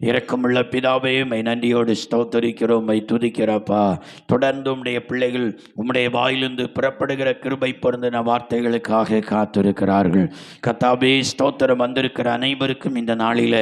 இரக்கமுள்ள பிதாவே, மை நன்றியோடு ஸ்தோத்தரிக்கிறோம், மை துதிக்கிறப்பா. தொடர்ந்து உம்முடைய பிள்ளைகள் உம்முடைய வாயிலிருந்து புறப்படுகிற கிருபை பொருந்தின வார்த்தைகளுக்காக காத்திருக்கிறார்கள். கர்த்தாவே, ஸ்தோத்திரம். வந்திருக்கிற அனைவருக்கும் இந்த நாளில்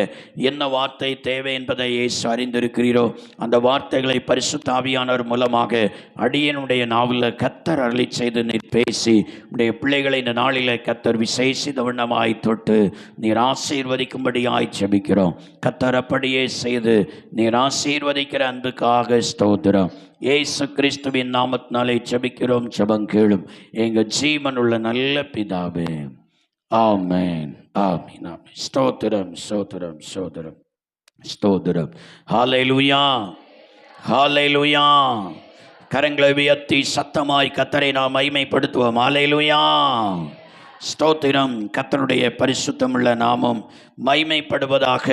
என்ன வார்த்தை தேவை என்பதை இயேசு அறிந்திருக்கிறீரோ அந்த வார்த்தைகளை பரிசுத்த ஆவியானவர் மூலமாக அடியனுடைய நாவில் கர்த்தர் அருளி செய்து நீர் பேசி உடைய பிள்ளைகளை இந்த நாளில் கர்த்தர் விசேஷித்த வண்ணமாய் தொட்டு நீர் ஆசீர்வதிக்கும்படியாய் ஜெபிக்கிறோம். கர்த்தர் அப்படியே செய்து நீர் ஆசீர்வதிக்கிற அன்புக்காக ஸ்தோத்திரம். இயேசு கிறிஸ்துவின் நாமத்தினாலே ஜெபிக்கிறோம். ஜெபம் கேளும் எங்கள் ஜீவனுள்ள நல்ல பிதாவே. ஆமென், ஆமென், ஆமென். ஸ்தோத்திரம், ஸ்தோத்திரம், ஸ்தோத்திரம், ஸ்தோத்திரம். ஹல்லேலூயா, ஹல்லேலூயா. கரங்களை உயர்த்தி சத்தமாய் கர்த்தரை நாம் மகிமைப்படுத்துவோம். ஹல்லேலூயா, ஸ்தோத்திரம். கர்த்தருடைய பரிசுத்தமுள்ள நாமம் மகிமைப்படுவதாக.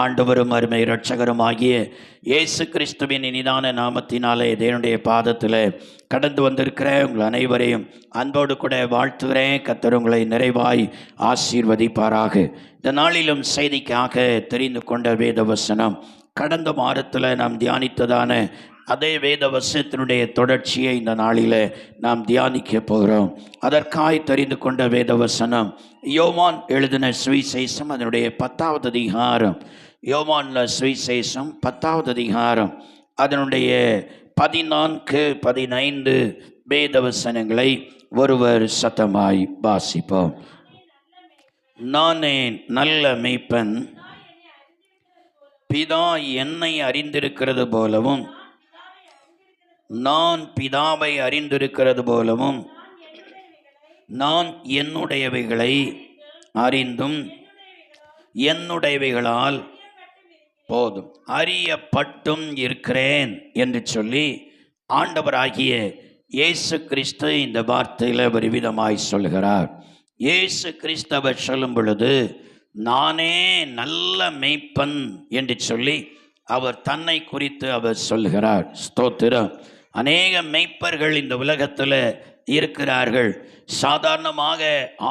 ஆண்டவரும் அருமை இரட்சகருமாகிய இயேசு கிறிஸ்துவின் இனிதான நாமத்தினாலே தேவனுடைய பாதத்தில் கடந்து வந்திருக்கிற உங்கள் அனைவரையும் அன்போடு கூட வாழ்த்துகிறேன். கர்த்தர் உங்களை நிறைவாய் ஆசீர்வதிப்பாராக. இந்த நாளிலும் செய்திக்காக தெரிந்து கொண்ட வேத வசனம், கடந்த வாரத்தில் நாம் தியானித்ததான அதே வேத வசனத்தினுடைய தொடர்ச்சியை இந்த நாளில் நாம் தியானிக்க போகிறோம். அதற்காய் தெரிந்து கொண்ட வேத வசனம் யோவான் எழுதின சுவிசேஷம் அதனுடைய 10வது அதிகாரம். யோவான்ல சுவிசேஷம் 10வது அதிகாரம் அதனுடைய 14, 15 வேத வசனங்களை ஒருவர் சத்தமாய் வாசிப்போம். நானே நல்ல மேய்ப்பன், பிதா என்னை அறிந்திருக்கிறது போலவும் நான் பிதாவை அறிந்திருக்கிறது போலவும் நான் என்னுடையவைகளை அறிந்தும் என்னுடையவைகளால் போதும் அறியப்பட்டும் இருக்கிறேன் என்று சொல்லி ஆண்டவராகிய இயேசு கிறிஸ்து இந்த வார்த்தையில் ஒரு விதமாய் சொல்கிறார். இயேசு கிறிஸ்தவர் சொல்லும் பொழுது நானே நல்ல மேய்ப்பன் என்று சொல்லி அவர் தன்னை குறித்து அவர் சொல்கிறார். ஸ்தோத்திரம். அநேக மேய்ப்பர்கள் இந்த உலகத்தில் இருக்கிறார்கள். சாதாரணமாக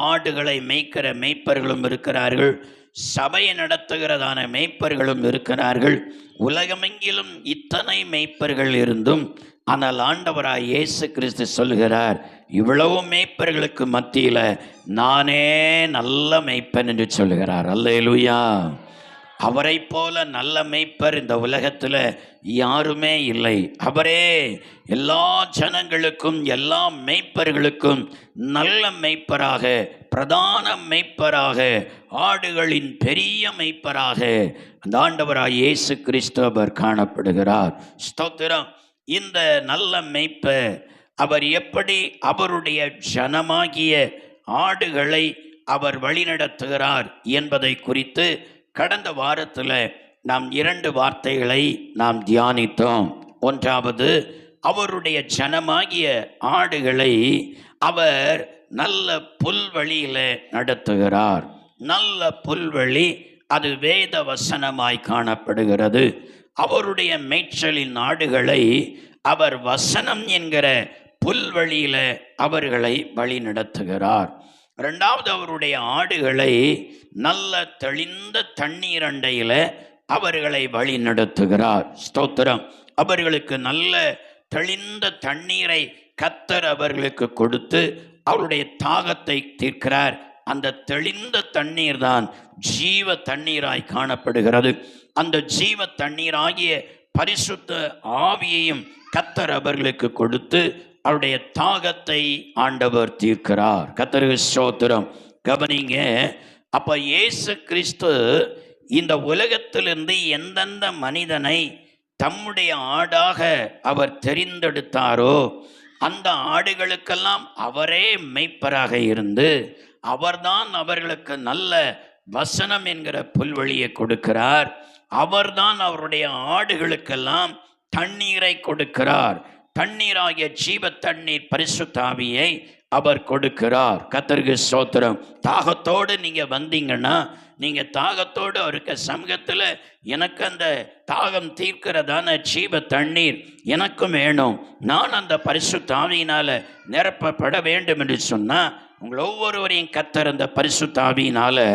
ஆடுகளை மேய்க்கிற மேய்ப்பர்களும் இருக்கிறார்கள், சபையை நடத்துகிறதான மேய்ப்பர்களும் இருக்கிறார்கள். உலகமெங்கிலும் இத்தனை மேய்ப்பர்கள் இருந்தும் ஆனால் ஆண்டவராய் இயேசு கிறிஸ்து சொல்கிறார், இவ்வளவு மேய்ப்பர்களுக்கு மத்தியில் நானே நல்ல மேய்ப்பன் என்று சொல்கிறார். அல்லேலூயா. அவரை போல நல்ல மேய்ப்பர் இந்த உலகத்தில் யாருமே இல்லை. அவரே எல்லா ஜனங்களுக்கும் எல்லா மேய்ப்பர்களுக்கும் நல்ல மேய்ப்பராக, பிரதான மேய்ப்பராக, ஆடுகளின் பெரிய மேய்ப்பராக அந்த ஆண்டவராய் இயேசு கிறிஸ்து அவர் காணப்படுகிறார். ஸ்தோத்திரம். இந்த நல்ல மேய்ப்பர் அவர் எப்படி அவருடைய ஜனமாகிய ஆடுகளை அவர் வழிநடத்துகிறார் என்பதை குறித்து கடந்த வாரத்தில் நாம் 2 வார்த்தைகளை நாம் தியானித்தோம். ஒன்றாவது, அவருடைய ஜனமாகிய ஆடுகளை அவர் நல்ல புல்வெளியில் நடத்துகிறார். நல்ல புல்வெளி அது வேத வசனமாய் காணப்படுகிறது. அவருடைய மேய்ச்சலின் ஆடுகளை அவர் வசனம் என்கிற புல்வெளியில் அவர்களை வழி நடத்துகிறார். 2வது, அவருடைய ஆடுகளை நல்ல தெளிந்த தண்ணீர் அண்டையில் அவர்களை வழி நடத்துகிறார். ஸ்தோத்திரம். அவர்களுக்கு நல்ல தெளிந்த தண்ணீரை கர்த்தர் அவர்களுக்கு கொடுத்து அவருடைய தாகத்தை தீர்க்கிறார். அந்த தெளிந்த தண்ணீர் தான் ஜீவ தண்ணீராய் காணப்படுகிறது. அந்த ஜீவ தண்ணீராகிய பரிசுத்த ஆவியையும் கர்த்தர் அவர்களுக்கு கொடுத்து அவருடைய தாகத்தை ஆண்டவர் தீர்க்கிறார். கர்த்தருக்கு ஸ்தோத்திரம். கவனிங்க. அப்ப இயேசு கிறிஸ்து இந்த உலகத்திலிருந்து எந்தெந்த மனிதனை தம்முடைய ஆடாக அவர் தெரிந்தெடுத்தாரோ அந்த ஆடுகளுக்கெல்லாம் அவரே மேய்ப்பராக இருந்து அவர்தான் அவர்களுக்கு நல்ல வசனம் என்கிற புல்வெளியை கொடுக்கிறார். அவர்தான் அவருடைய ஆடுகளுக்கெல்லாம் தண்ணீரை கொடுக்கிறார். தண்ணீராகிய ஜீவ தண்ணீர் பரிசுத்த ஆவியை அவர் கொடுக்கிறார். கர்த்தருக்கு ஸ்தோத்திரம். தாகத்தோடு நீங்கள் வந்தீங்கன்னா, நீங்கள் தாகத்தோடு அவருக்கு சமூகத்தில் எனக்கு அந்த தாகம் தீர்க்கிறதான ஜீவ தண்ணீர் எனக்கும் வேணும், நான் அந்த பரிசுத்த ஆவியினால் நிரப்பப்பட வேண்டும் என்று சொன்னால் உங்கள் ஒவ்வொருவரையும் கர்த்தர் அந்த பரிசுத்த ஆவியினால்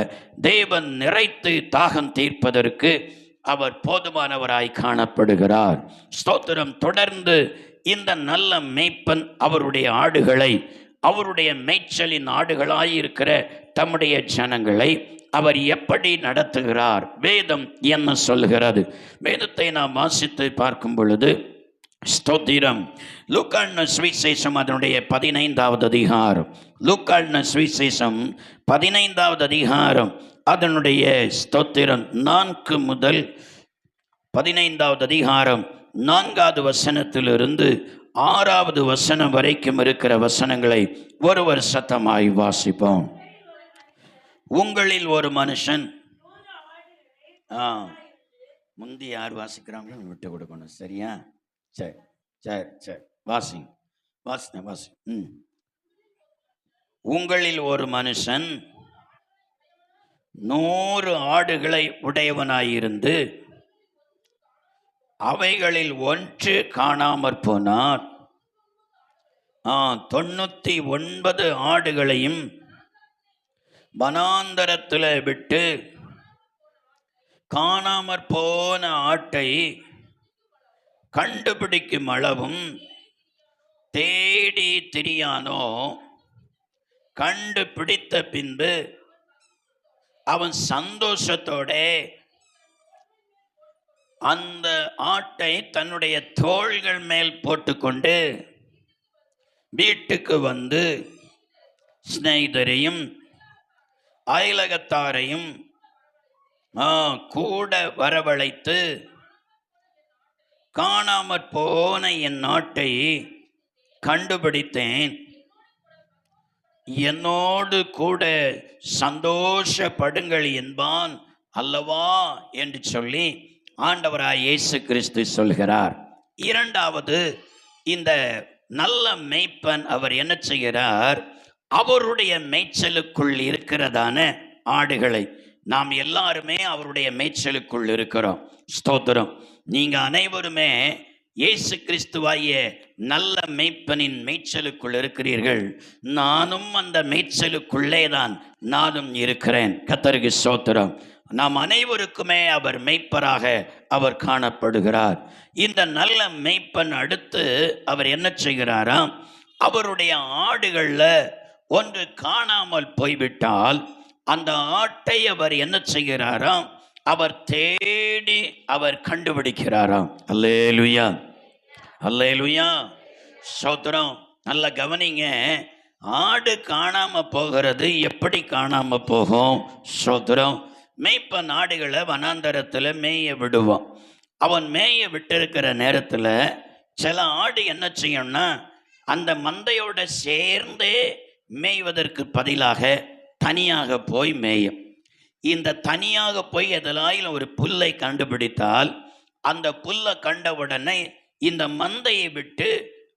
தேவன் நிறைத்து தாகம் தீர்ப்பதற்கு அவர் போதுமானவராய் காணப்படுகிறார். ஸ்தோத்திரம். தொடர்ந்து இந்த நல்ல மேய்ப்பன் அவருடைய ஆடுகளை, அவருடைய மேய்ச்சலின் ஆடுகளாயிருக்கிற தம்முடைய ஜனங்களை அவர் எப்படி நடத்துகிறார்? வேதம் என்ன சொல்கிறது? வேதத்தை நாம் வாசித்து பார்க்கும் பொழுது, ஸ்தோத்திரம், லூக்கான சுவிசேஷம் அதனுடைய 15வது அதிகாரம், லூக்கான சுவிசேஷம் 15வது அதிகாரம் அதனுடைய ஸ்தோத்திரம் 4 முதல் 15வது அதிகாரம் 4வது வசனத்திலிருந்து 6வது வசனம் வரைக்கும் இருக்கிற வசனங்களை ஒருவர் சத்தமாய் வாசிப்போம். உங்களில் ஒரு மனுஷன், முந்தி யார் வாசிக்கிறாங்களோ விட்டு கொடுக்கணும். சரியா? சரி சரி சரி, வாசி வாசி வாசி. உங்களில் ஒரு மனுஷன் 100 ஆடுகளை உடையவனாயிருந்து அவைகளில் ஒன்று காணாமற் போனார். 99 ஆடுகளையும் வனாந்தரத்தில் விட்டு காணாமற் போன ஆட்டை கண்டுபிடிக்கும் அளவும் தேடி திரியானோ. கண்டுபிடித்த பின்பு அவன் சந்தோஷத்தோட அந்த ஆட்டை தன்னுடைய தோள்கள் மேல் போட்டுக்கொண்டு வீட்டுக்கு வந்து சிநேகிதரையும் அயலகத்தாரையும் கூட வரவழைத்து, காணாமற் போன என் ஆட்டை கண்டுபிடித்தேன், என்னோடு கூட சந்தோஷப்படுங்கள் என்பான் அல்லவா என்று சொல்லி ஆண்டவராய் இயேசு கிறிஸ்து சொல்கிறார். இரண்டாவது, இந்த நல்ல மேய்ப்பன் அவர் என்ன செய்கிறார்? அவருடைய மேய்ச்சலுக்குள் இருக்கிறதான ஆடுகளை, நாம் எல்லாருமே அவருடைய மேய்ச்சலுக்குள் இருக்கிறோம். ஸ்தோத்திரம். நீங்க அனைவருமே இயேசு கிறிஸ்துவாகிய நல்ல மேய்ப்பனின் மேய்ச்சலுக்குள் இருக்கிறீர்கள். நானும் அந்த மேய்ச்சலுக்குள்ளே தான் நானும் இருக்கிறேன். கர்த்தருக்கு ஸ்தோத்திரம். நாம் அனைவருக்குமே அவர் மேய்ப்பராக அவர் காணப்படுகிறார். இந்த நல்ல மேய்ப்பன் அடுத்து அவர் என்ன செய்கிறாராம்? அவருடைய ஆடுகளில் ஒன்று காணாமல் போய்விட்டால் அந்த ஆட்டை அவர் என்ன செய்கிறாராம்? அவர் தேடி அவர் கண்டுபிடிக்கிறாராம். அல்லேலூயா, அல்லேலூயா, ஸ்தோத்திரம். நல்ல கவனிங்க. ஆடு காணாம போகிறது எப்படி காணாம போகும்? ஸ்தோத்திரம். மேய்ப்பன் ஆடுகளை வனாந்தரத்தில் மேய விடுவான். அவன் மேய விட்டிருக்கிற நேரத்தில் சில ஆடு என்ன செய்யும்னா, அந்த மந்தையோட சேர்ந்தே மேய்வதற்கு பதிலாக தனியாக போய் மேயும். இந்த தனியாக போய் எதிலாயிலும் ஒரு புல்லை கண்டுபிடித்தால் அந்த புல்லை கண்டவுடனே இந்த மந்தையை விட்டு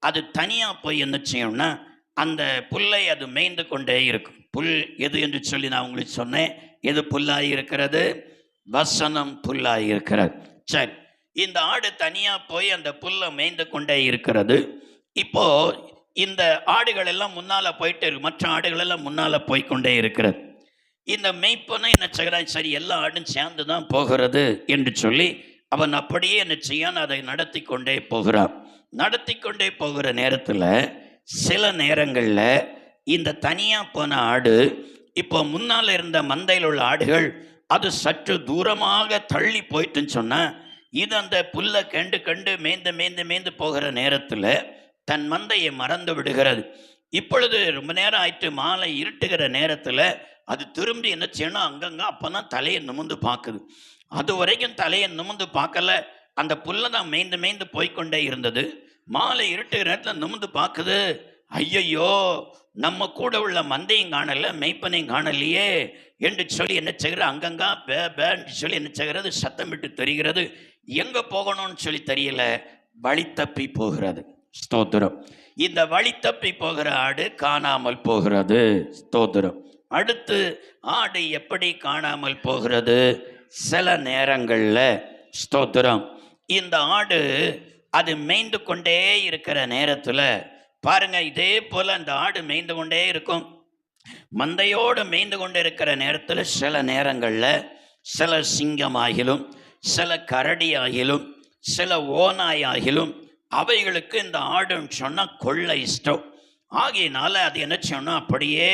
அது தனியாக போய் என்ன செய்யும்னா, அந்த புல்லை அது மேய்ந்து கொண்டே இருக்கும். புல் எது என்று சொல்லி நான் உங்களுக்கு சொன்னேன். எது புல்லாகி இருக்கிறது? வசனம் புல்லாகி இருக்கிறது. சரி, இந்த ஆடு தனியாக போய் அந்த புல்லை மேய்ந்து கொண்டே இருக்கிறது. இப்போ இந்த ஆடுகள் எல்லாம் முன்னால போயிட்டு இருக்கு, மற்ற ஆடுகள் எல்லாம் முன்னால போய்கொண்டே இருக்கிறது. இந்த மேய்ப்பனை என்ன செய்கிறான்? சரி, எல்லா ஆடும் சேர்ந்து தான் போகிறது என்று சொல்லி அவன் அப்படியே என்ன செய்யான்? அதை நடத்தி கொண்டே போகிறான். நடத்தி கொண்டே போகிற நேரத்தில் சில நேரங்களில் இந்த தனியாக போன ஆடு இப்போ முன்னால் இருந்த மந்தையில் உள்ள ஆடுகள் அது சற்று தூரமாக தள்ளி போயிட்டுன்னு சொன்னால், இது அந்த புல்லை கண்டு கண்டு மேய்ந்து மேய்ந்து மேய்ந்து போகிற நேரத்தில் தன் மந்தையை மறந்து விடுகிறது. இப்பொழுது ரொம்ப நேரம் ஆயிட்டு, மாலை இருட்டுகிற நேரத்தில் அது திரும்பி என்ன செய்யணும்? அங்கங்க அப்போ தான் தலையை நிமிந்து பார்க்குது. அது வரைக்கும் தலையை நிமிந்து பார்க்கல, அந்த புல்லை தான் மேய்ந்து மேய்ந்து போய்கொண்டே இருந்தது. மாலை இருட்டுகிற நேரத்தில் நிமிந்து பார்க்குது. ஐயையோ, நம்ம கூட உள்ள மந்தையும் காணலை, மெய்ப்பனையும் காணலையே என்று சொல்லி என்ன செய்கிற? அங்கங்கா பேன்னு சொல்லி என்ன செய்கிறது? சத்தம் விட்டு தெரிகிறது. எங்கே போகணும்னு சொல்லி தெரியல, வழி தப்பி போகிறது. ஸ்தோத்திரம். இந்த வழி தப்பி போகிற ஆடு காணாமல் போகிறது. ஸ்தோத்திரம். அடுத்து ஆடு எப்படி காணாமல் போகிறது? சில நேரங்களில் ஸ்தோத்திரம், இந்த ஆடு அது மேய்ந்து கொண்டே இருக்கிற நேரத்தில் பாருங்க, இதே போல அந்த ஆடு மேய்ந்து கொண்டே இருக்கும். மந்தையோடு மேய்ந்து கொண்டே இருக்கிற நேரத்தில் சில நேரங்களில் சில சிங்கமாகிலும் சில கரடியாகிலும் சில ஓநாயாகிலும் அவைகளுக்கு இந்த ஆடுன்னு சொன்னால் கொள்ள இஷ்டம். ஆகையினால அது என்ன சொன்னால் அப்படியே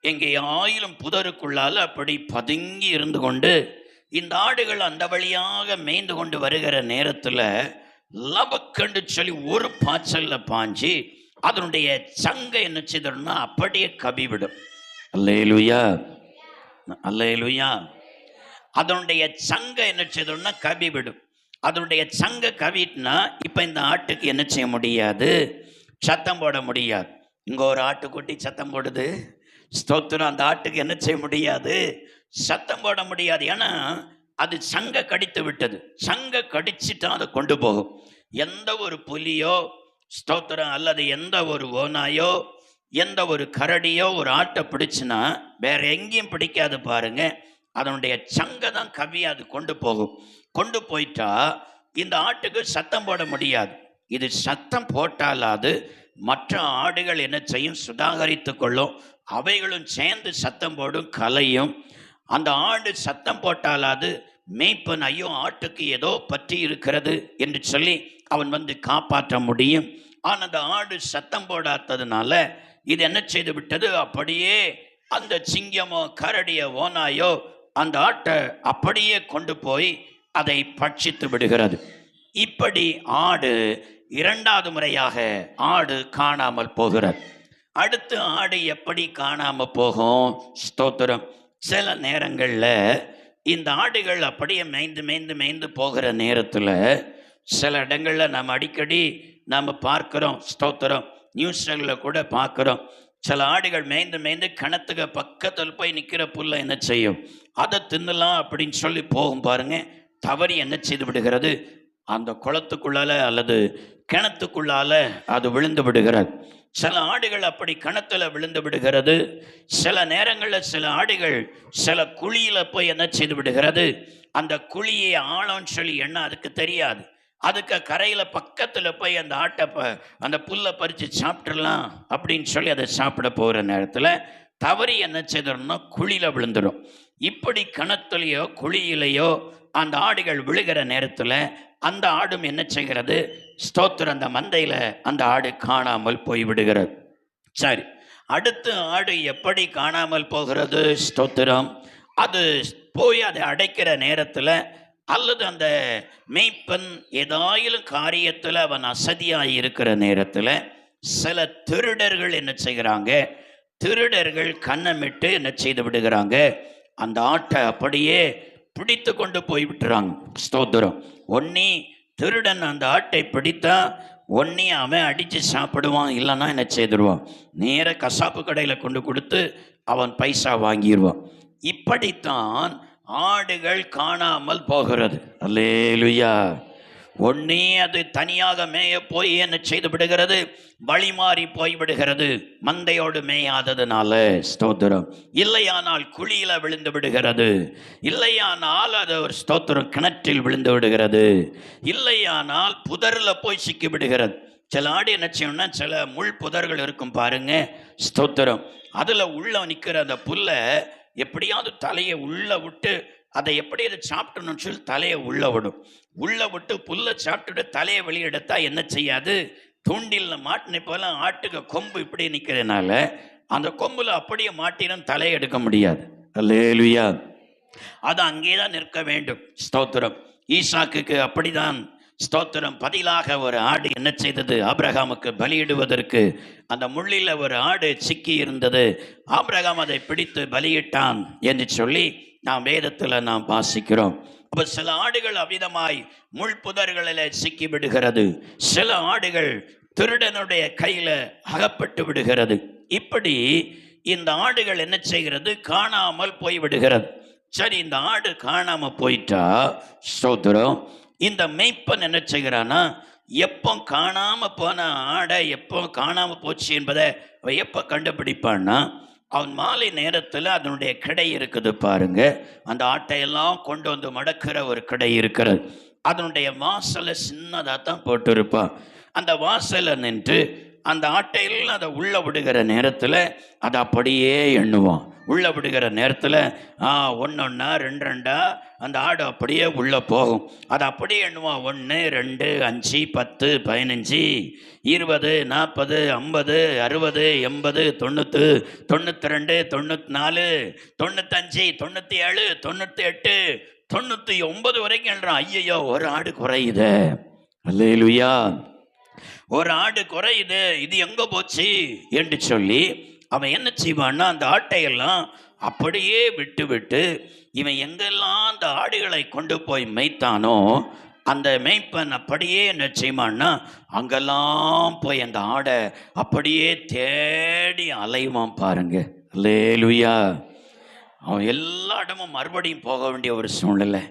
எங்கேயாயிலும் புதருக்குள்ளால் அப்படி பதுங்கி இருந்து கொண்டு இந்த ஆடுகள் அந்த வழியாக மேய்ந்து கொண்டு வருகிற நேரத்தில் லபக்கண்டு சொல்லி ஒரு பாய்ச்சல்ல பாஞ்சு அதனுடைய சங்கை என்ன செய்தோம்னா அப்படியே கவிவிடும். அல்லேலூயா, அல்லேலூயா. அதனுடைய சங்கை என்ன செய்தோம்னா கவிவிடும். அதனுடைய சங்கை கவிட்டுனா இப்போ இந்த ஆட்டுக்கு என்ன செய்ய முடியாது? சத்தம் போட முடியாது. இங்கே ஒரு ஆட்டுக்குட்டி சத்தம் போடுது, ஸ்தோத்திரம். அந்த ஆட்டுக்கு என்ன செய்ய முடியாது? சத்தம் போட முடியாது. ஏன்னா அது சங்கை கடித்து விட்டது. சங்கை கடிச்சுட்டா அதை கொண்டு போகும். எந்த ஒரு புலியோ ஸ்தோத்திரம் அல்லது எந்த ஒரு ஓநாயோ எந்த ஒரு கரடியோ ஒரு ஆட்டை பிடிச்சுன்னா வேற எங்கேயும் பிடிக்காது பாருங்க. அதனுடைய சங்கை தான் கவி அது கொண்டு போகும். கொண்டு போயிட்டா இந்த ஆட்டுக்கு சத்தம் போட முடியாது. இது சத்தம் போட்டாலாது மற்ற ஆடுகள் என்ன செய்யும்? சுதாகரித்து கொள்ளும். அவைகளும் சேர்ந்து சத்தம் போடும், கலையும். அந்த ஆடு சத்தம் போட்டாலாது மேய்ப்பன் ஐயோ ஆட்டுக்கு ஏதோ பற்றி இருக்கிறது என்று சொல்லி அவன் வந்து காப்பாற்ற முடியும். ஆனால் அந்த ஆடு சத்தம் போடாததுனால இது என்ன செய்து விட்டது? அப்படியே அந்த சிங்கமோ கரடியோ ஓநாயோ அந்த ஆட்டை அப்படியே கொண்டு போய் அதை பட்சித்து விடுகிறது. இப்படி ஆடு இரண்டாவது முறையாக ஆடு காணாமல் போகிறது. அடுத்து ஆடு எப்படி காணாமல் போகும்? ஸ்தோத்திரம். சில நேரங்களில் இந்த ஆடுகள் அப்படியே மேய்ந்து மேய்ந்து மேய்ந்து போகிற நேரத்தில் சில இடங்களில் நம்ம அடிக்கடி நாம் பார்க்குறோம். ஸ்தோத்திரம். நியூஸ்களில் கூட பார்க்குறோம். சில ஆடுகள் மேய்ந்து மேய்ந்து கிணத்துக்கு பக்கத்தில் போய் நிற்கிற புல்லை என்ன செய்யும்? அதை தின்னலாம் அப்படின்னு சொல்லி போகும் பாருங்க. தவறி என்ன செய்து விடுகிறது? அந்த குளத்துக்குள்ளால அல்லது கிணத்துக்குள்ளால அது விழுந்து விடுகிறது. சில ஆடுகள் அப்படி கிணத்துல விழுந்து விடுகிறது. சில நேரங்களில் சில ஆடுகள் சில குழியில போய் என்ன செய்து விடுகிறது? அந்த குழியை ஆழம்னு சொல்லி என்ன அதுக்கு தெரியாது. அதுக்கு கரையில பக்கத்துல போய் அந்த ஆட்டை அந்த புல்லை பறித்து சாப்பிட்றலாம் அப்படின்னு சொல்லி அதை சாப்பிட போகிற நேரத்தில் தவறி என்ன செய்தோம்னா குழியில விழுந்துடும். இப்படி கிணத்துலையோ குழியிலையோ அந்த ஆடுகள் விழுகிற நேரத்தில் அந்த ஆடும் என்ன செய்கிறது? ஸ்தோத்திரம். அந்த மந்தையில் அந்த ஆடு காணாமல் போய்விடுகிறது. சரி, அடுத்து ஆடு எப்படி காணாமல் போகிறது? ஸ்தோத்திரம். அது போய் அதை அடைக்கிற நேரத்தில் அல்லது அந்த மேய்ப்பன் ஏதாயிலும் காரியத்தில் அவன் அசதியாக இருக்கிற நேரத்தில் சில திருடர்கள் என்ன செய்கிறாங்க? திருடர்கள் கண்ணமிட்டு என்ன செய்து விடுகிறாங்க? அந்த ஆட்டை அப்படியே பிடித்து கொண்டு போய் விட்டுறாங்க. ஸ்தோத்திரம். ஒன்னி திருடன் அந்த ஆட்டை பிடித்தா ஒன்னி அவன் அடித்து சாப்பிடுவான், இல்லைன்னா என்ன செய்திருவான்? நேர கசாப்பு கடையில் கொண்டு கொடுத்து அவன் பைசா வாங்கிடுவான். இப்படித்தான் ஆடுகள் காணாமல் போகிறது. அல்லேலூயா. ஒன்னே அது தனியாக மேய போய் என்ன செய்து விடுகிறது? வழி மாறி போய்விடுகிறது மந்தையோடு மேயாததுனால. ஸ்தோத்திரம். இல்லையானால் குழியில விழுந்து விடுகிறது. இல்லையானால் அது ஒரு ஸ்தோத்திரம் கிணற்றில் விழுந்து விடுகிறது. இல்லையானால் புதரில் போய் சிக்கி விடுகிறது. சில ஆடு என்ன செய்யணும்னா சில முள் புதர்கள் இருக்கும் பாருங்க. ஸ்தோத்திரம். அதில் உள்ள நிற்கிற அந்த புல்லை எப்படியாவது தலையை உள்ள விட்டு அதை எப்படி அதை சாப்பிட்டணும்னு சொல்லி தலையை உள்ள விடும். உள்ள விட்டு புல்லை சாப்பிட்டுட்டு தலையை வெளியெடுத்தா என்ன செய்யாது? தூண்டில் மாட்டின போல ஆட்டுக்கு கொம்பு இப்படி நிற்கிறதுனால அந்த கொம்புல அப்படியே மாட்டினும் தலையை எடுக்க முடியாது. அல்லேலூயா. அது அங்கேதான் நிற்க வேண்டும். ஸ்தோத்திரம். ஈசாக்குக்கு அப்படிதான் ஸ்தோத்திரம் பதிலாக ஒரு ஆடு என்ன செய்தது? ஆபிரகாமுக்கு பலியிடுவதற்கு அந்த முள்ளில் ஒரு ஆடு சிக்கி இருந்தது. ஆபிரகாம் அதை பிடித்து பலியிட்டான் என்று சொல்லி நாம் வேதத்தில் நாம் வாசிக்கிறோம். அப்போ சில ஆடுகள் அவ்விதமாய் முள் புதர்களில் சிக்கி விடுகிறது. சில ஆடுகள் திருடனுடைய கையில் அகப்பட்டு விடுகிறது. இப்படி இந்த ஆடுகள் என்ன செய்கிறது? காணாமல் போய் விடுகிறது. சரி, இந்த ஆடு காணாம போயிட்டா ஸ்தோத்திரம். இந்த மேய்ப்பன் என்ன செய்கிறானா, எப்போ காணாம போன ஆடை எப்போ காணாம போச்சு என்பதை எப்போ கண்டுபிடிப்பான்னா, அவன் மாலை நேரத்தில் அதனுடைய கிடை இருக்குது பாருங்க. அந்த ஆட்டையெல்லாம் கொண்டு வந்து மடக்கிற ஒரு கிடை இருக்கிறது. அதனுடைய வாசலை சின்னதாக தான் போட்டிருப்பான். அந்த வாசலை நின்று அந்த ஆட்டையில் அதை உள்ள விடுகிற நேரத்தில் அதை அப்படியே எண்ணுவோம். உள்ள விடுகிற நேரத்தில் ஒன்றொன்னா ரெண்டு ரெண்டா அந்த ஆடு அப்படியே உள்ளே போகும். அதை அப்படியே எண்ணுவோம். 1 2 5 10 15 20 40 50 60 80 90 92 94 95 97 98 99 வரைக்கும் எழுறான். ஐயோ, ஒரு ஆடு குறையுது. அல்லேலூயா, ஒரு ஆடு குறையுது, இது எங்க போச்சு என்று சொல்லி அவன் என்ன செய்வான்னா அந்த ஆட்டையெல்லாம் அப்படியே விட்டு விட்டு இவன் எங்கெல்லாம் அந்த ஆடுகளை கொண்டு போய் மேய்த்தானோ அந்த மேய்ப்பன் அப்படியே என்ன செய்வான்னா அங்கெல்லாம் போய் அந்த ஆடை அப்படியே தேடி அலைவான் பாருங்க. அல்லேலூயா. அவன் எல்லா இடமும் மறுபடியும் போக வேண்டிய ஒரு சூழ்நிலை.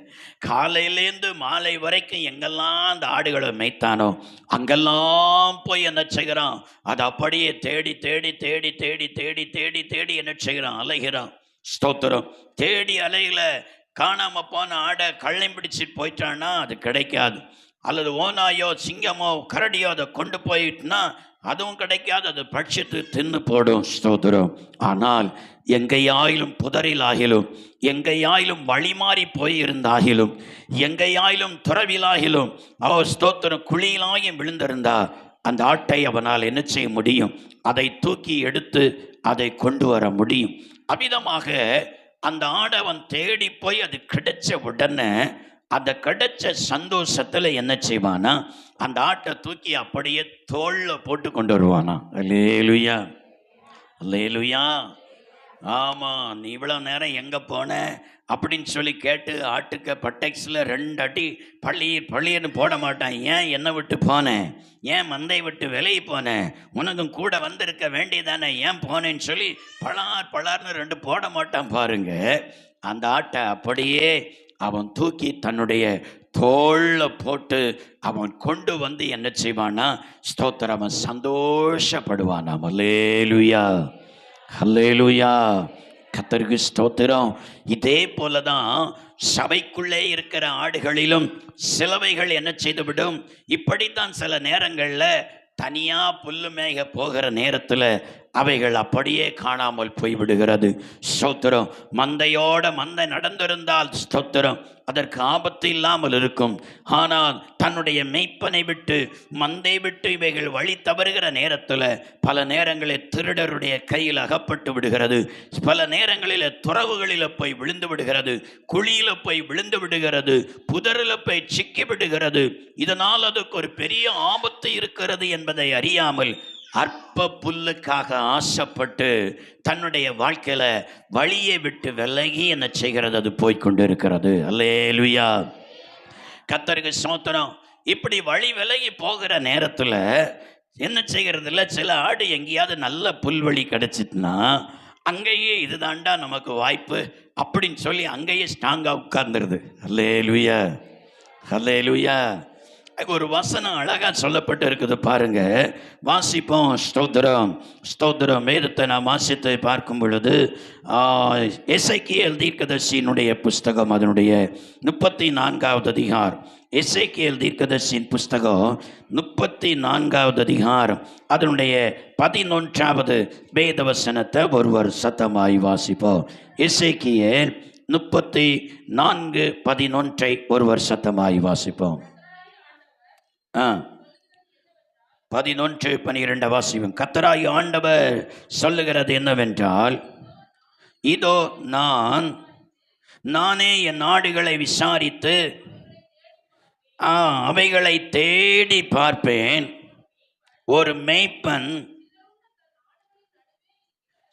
காலையிலேருந்து மாலை வரைக்கும் எங்கெல்லாம் அந்த ஆடுகளை மேய்த்தானோ அங்கெல்லாம் போய் என்ன செய்கிறான், அதை அப்படியே தேடி தேடி தேடி தேடி தேடி தேடி தேடி என்ன செய்கிறான், அலைகிறான். ஸ்தோத்திரம். தேடி அலையில காணாம போன ஆடை கள்ளை பிடிச்சிட்டு போயிட்டான்னா அது கிடைக்காது. அல்லது ஓனாயோ சிங்கமோ கரடியோ அதை கொண்டு போயிட்டுனா அதுவும் கிடைக்காது, அது பட்சித்து தின்னு போடும். ஸ்தோத்திரம். ஆனால் எங்கையாயிலும் புதரிலாகிலும், எங்கையாயிலும் வழிமாறி போயிருந்தாகிலும், எங்கையாயிலும் துறவிலாகிலும் ஸ்தோத்திரம் குழியிலாயும் விழுந்திருந்தா அந்த ஆட்டை அவனால் என்ன செய்ய முடியும், அதை தூக்கி எடுத்து அதை கொண்டு வர முடியும். அவ்விதமாக அந்த ஆடை அவன் தேடி போய் அது கிடைச்ச உடனே அந்த கிடைச்ச சந்தோஷத்துல என்ன செய்வானா அந்த ஆட்டை தூக்கி அப்படியே தோல்ல போட்டு கொண்டு வருவானா. அல்லேலூயா, அல்லேலூயா. ஆமா, நீ இவ்வளவு நேரம் எங்க போன அப்படின்னு சொல்லி கேட்டு ஆட்டுக்கு பட்டெக்ஸில் 2 அடி பள்ளின்னு போட மாட்டான். ஏன் என்னை விட்டு போனேன், ஏன் மந்தை விட்டு விலகி போனேன், உனக்கும் கூட வந்திருக்க வேண்டியதானே, ஏன் போனேன்னு சொல்லி பலார்னு 2 போட மாட்டான் பாருங்க. அந்த ஆட்டை அப்படியே அவன் தூக்கி தன்னுடைய தோள்ல போட்டு அவன் கொண்டு வந்து என்ன செய்வானா, ஸ்தோத்திரம், அவன் சந்தோஷப்படுவானா. அல்லேலூயா, அல்லேலூயா. கர்த்தருக்கு ஸ்தோத்திரம். இதே போலதான் சபைக்குள்ளே இருக்கிற ஆடுகளிலும் சிலவைகள் என்ன செய்துவிடும், இப்படித்தான் சில நேரங்களில் தனியா புல்லு மேய்க போகிற நேரத்தில் அவைகள் அப்படியே காணாமல் போய்விடுகிறது. ஸ்தோத்திரம். மந்தை நடந்திருந்தால் ஸ்தோத்திரம் அதற்கு ஆபத்து இல்லாமல் இருக்கும். ஆனால் தன்னுடைய மெய்ப்பனை விட்டு மந்தை விட்டு இவைகள் வழி தவறுகிற நேரத்தில் பல நேரங்களில் திருடருடைய கையில் அகப்பட்டு விடுகிறது, பல நேரங்களில் துறவுகளில் போய் விழுந்து விடுகிறது, குழியில் போய் விழுந்து விடுகிறது, புதரில் போய் சிக்கி விடுகிறது. இதனால் அதுக்கு ஒரு பெரிய ஆபத்து இருக்கிறது என்பதை அறியாமல் அற்ப புல்லுக்காக ஆசைப்பட்டு தன்னுடைய வாழ்க்கையில வழியை விட்டு விலகி என்ன செய்கிறது, அது போய்கொண்டு இருக்கிறது. அல்லேலூயா, கர்த்தருக்கு ஸ்தோத்திரம். இப்படி வழி விலகி போகிற நேரத்தில் என்ன செய்கிறது இல்லை, சில ஆடு எங்கேயாவது நல்ல புல்வெளி கிடைச்சிட்டுனா அங்கேயே இதுதாண்டா நமக்கு வாய்ப்பு அப்படின்னு சொல்லி அங்கேயே ஸ்ட்ராங்காக உட்கார்ந்துருது. அல்லேலூயா, அல்லேலூயா. ஒரு வசனம் அழகா சொல்லப்பட்டு இருக்குது பாருங்க, வாசிப்போம். ஸ்தோத்திரம், ஸ்தோத்திரம். வேதத்தை நாம் வாசித்து பார்க்கும் பொழுது எசேக்கியேல் தீர்க்கதரிசியினுடைய புஸ்தகம் அதனுடைய 34வது அதிகாரம், எசேக்கியேல் தீர்க்கதரிசியின் புஸ்தகம் 34வது அதிகாரம் அதனுடைய 11வது வேதவசனத்தை ஒருவர் சத்தமாய் வாசிப்போம். எசேக்கியேல் 34:11 ஒருவர் சத்தமாய் வாசிப்போம். 11:12 வாசிப்போம். கர்த்தராகிய ஆண்டவர் சொல்லுகிறது என்னவென்றால், இதோ நானே என் ஆடுகளை விசாரித்து அவைகளை தேடி பார்ப்பேன். ஒரு மேய்ப்பன்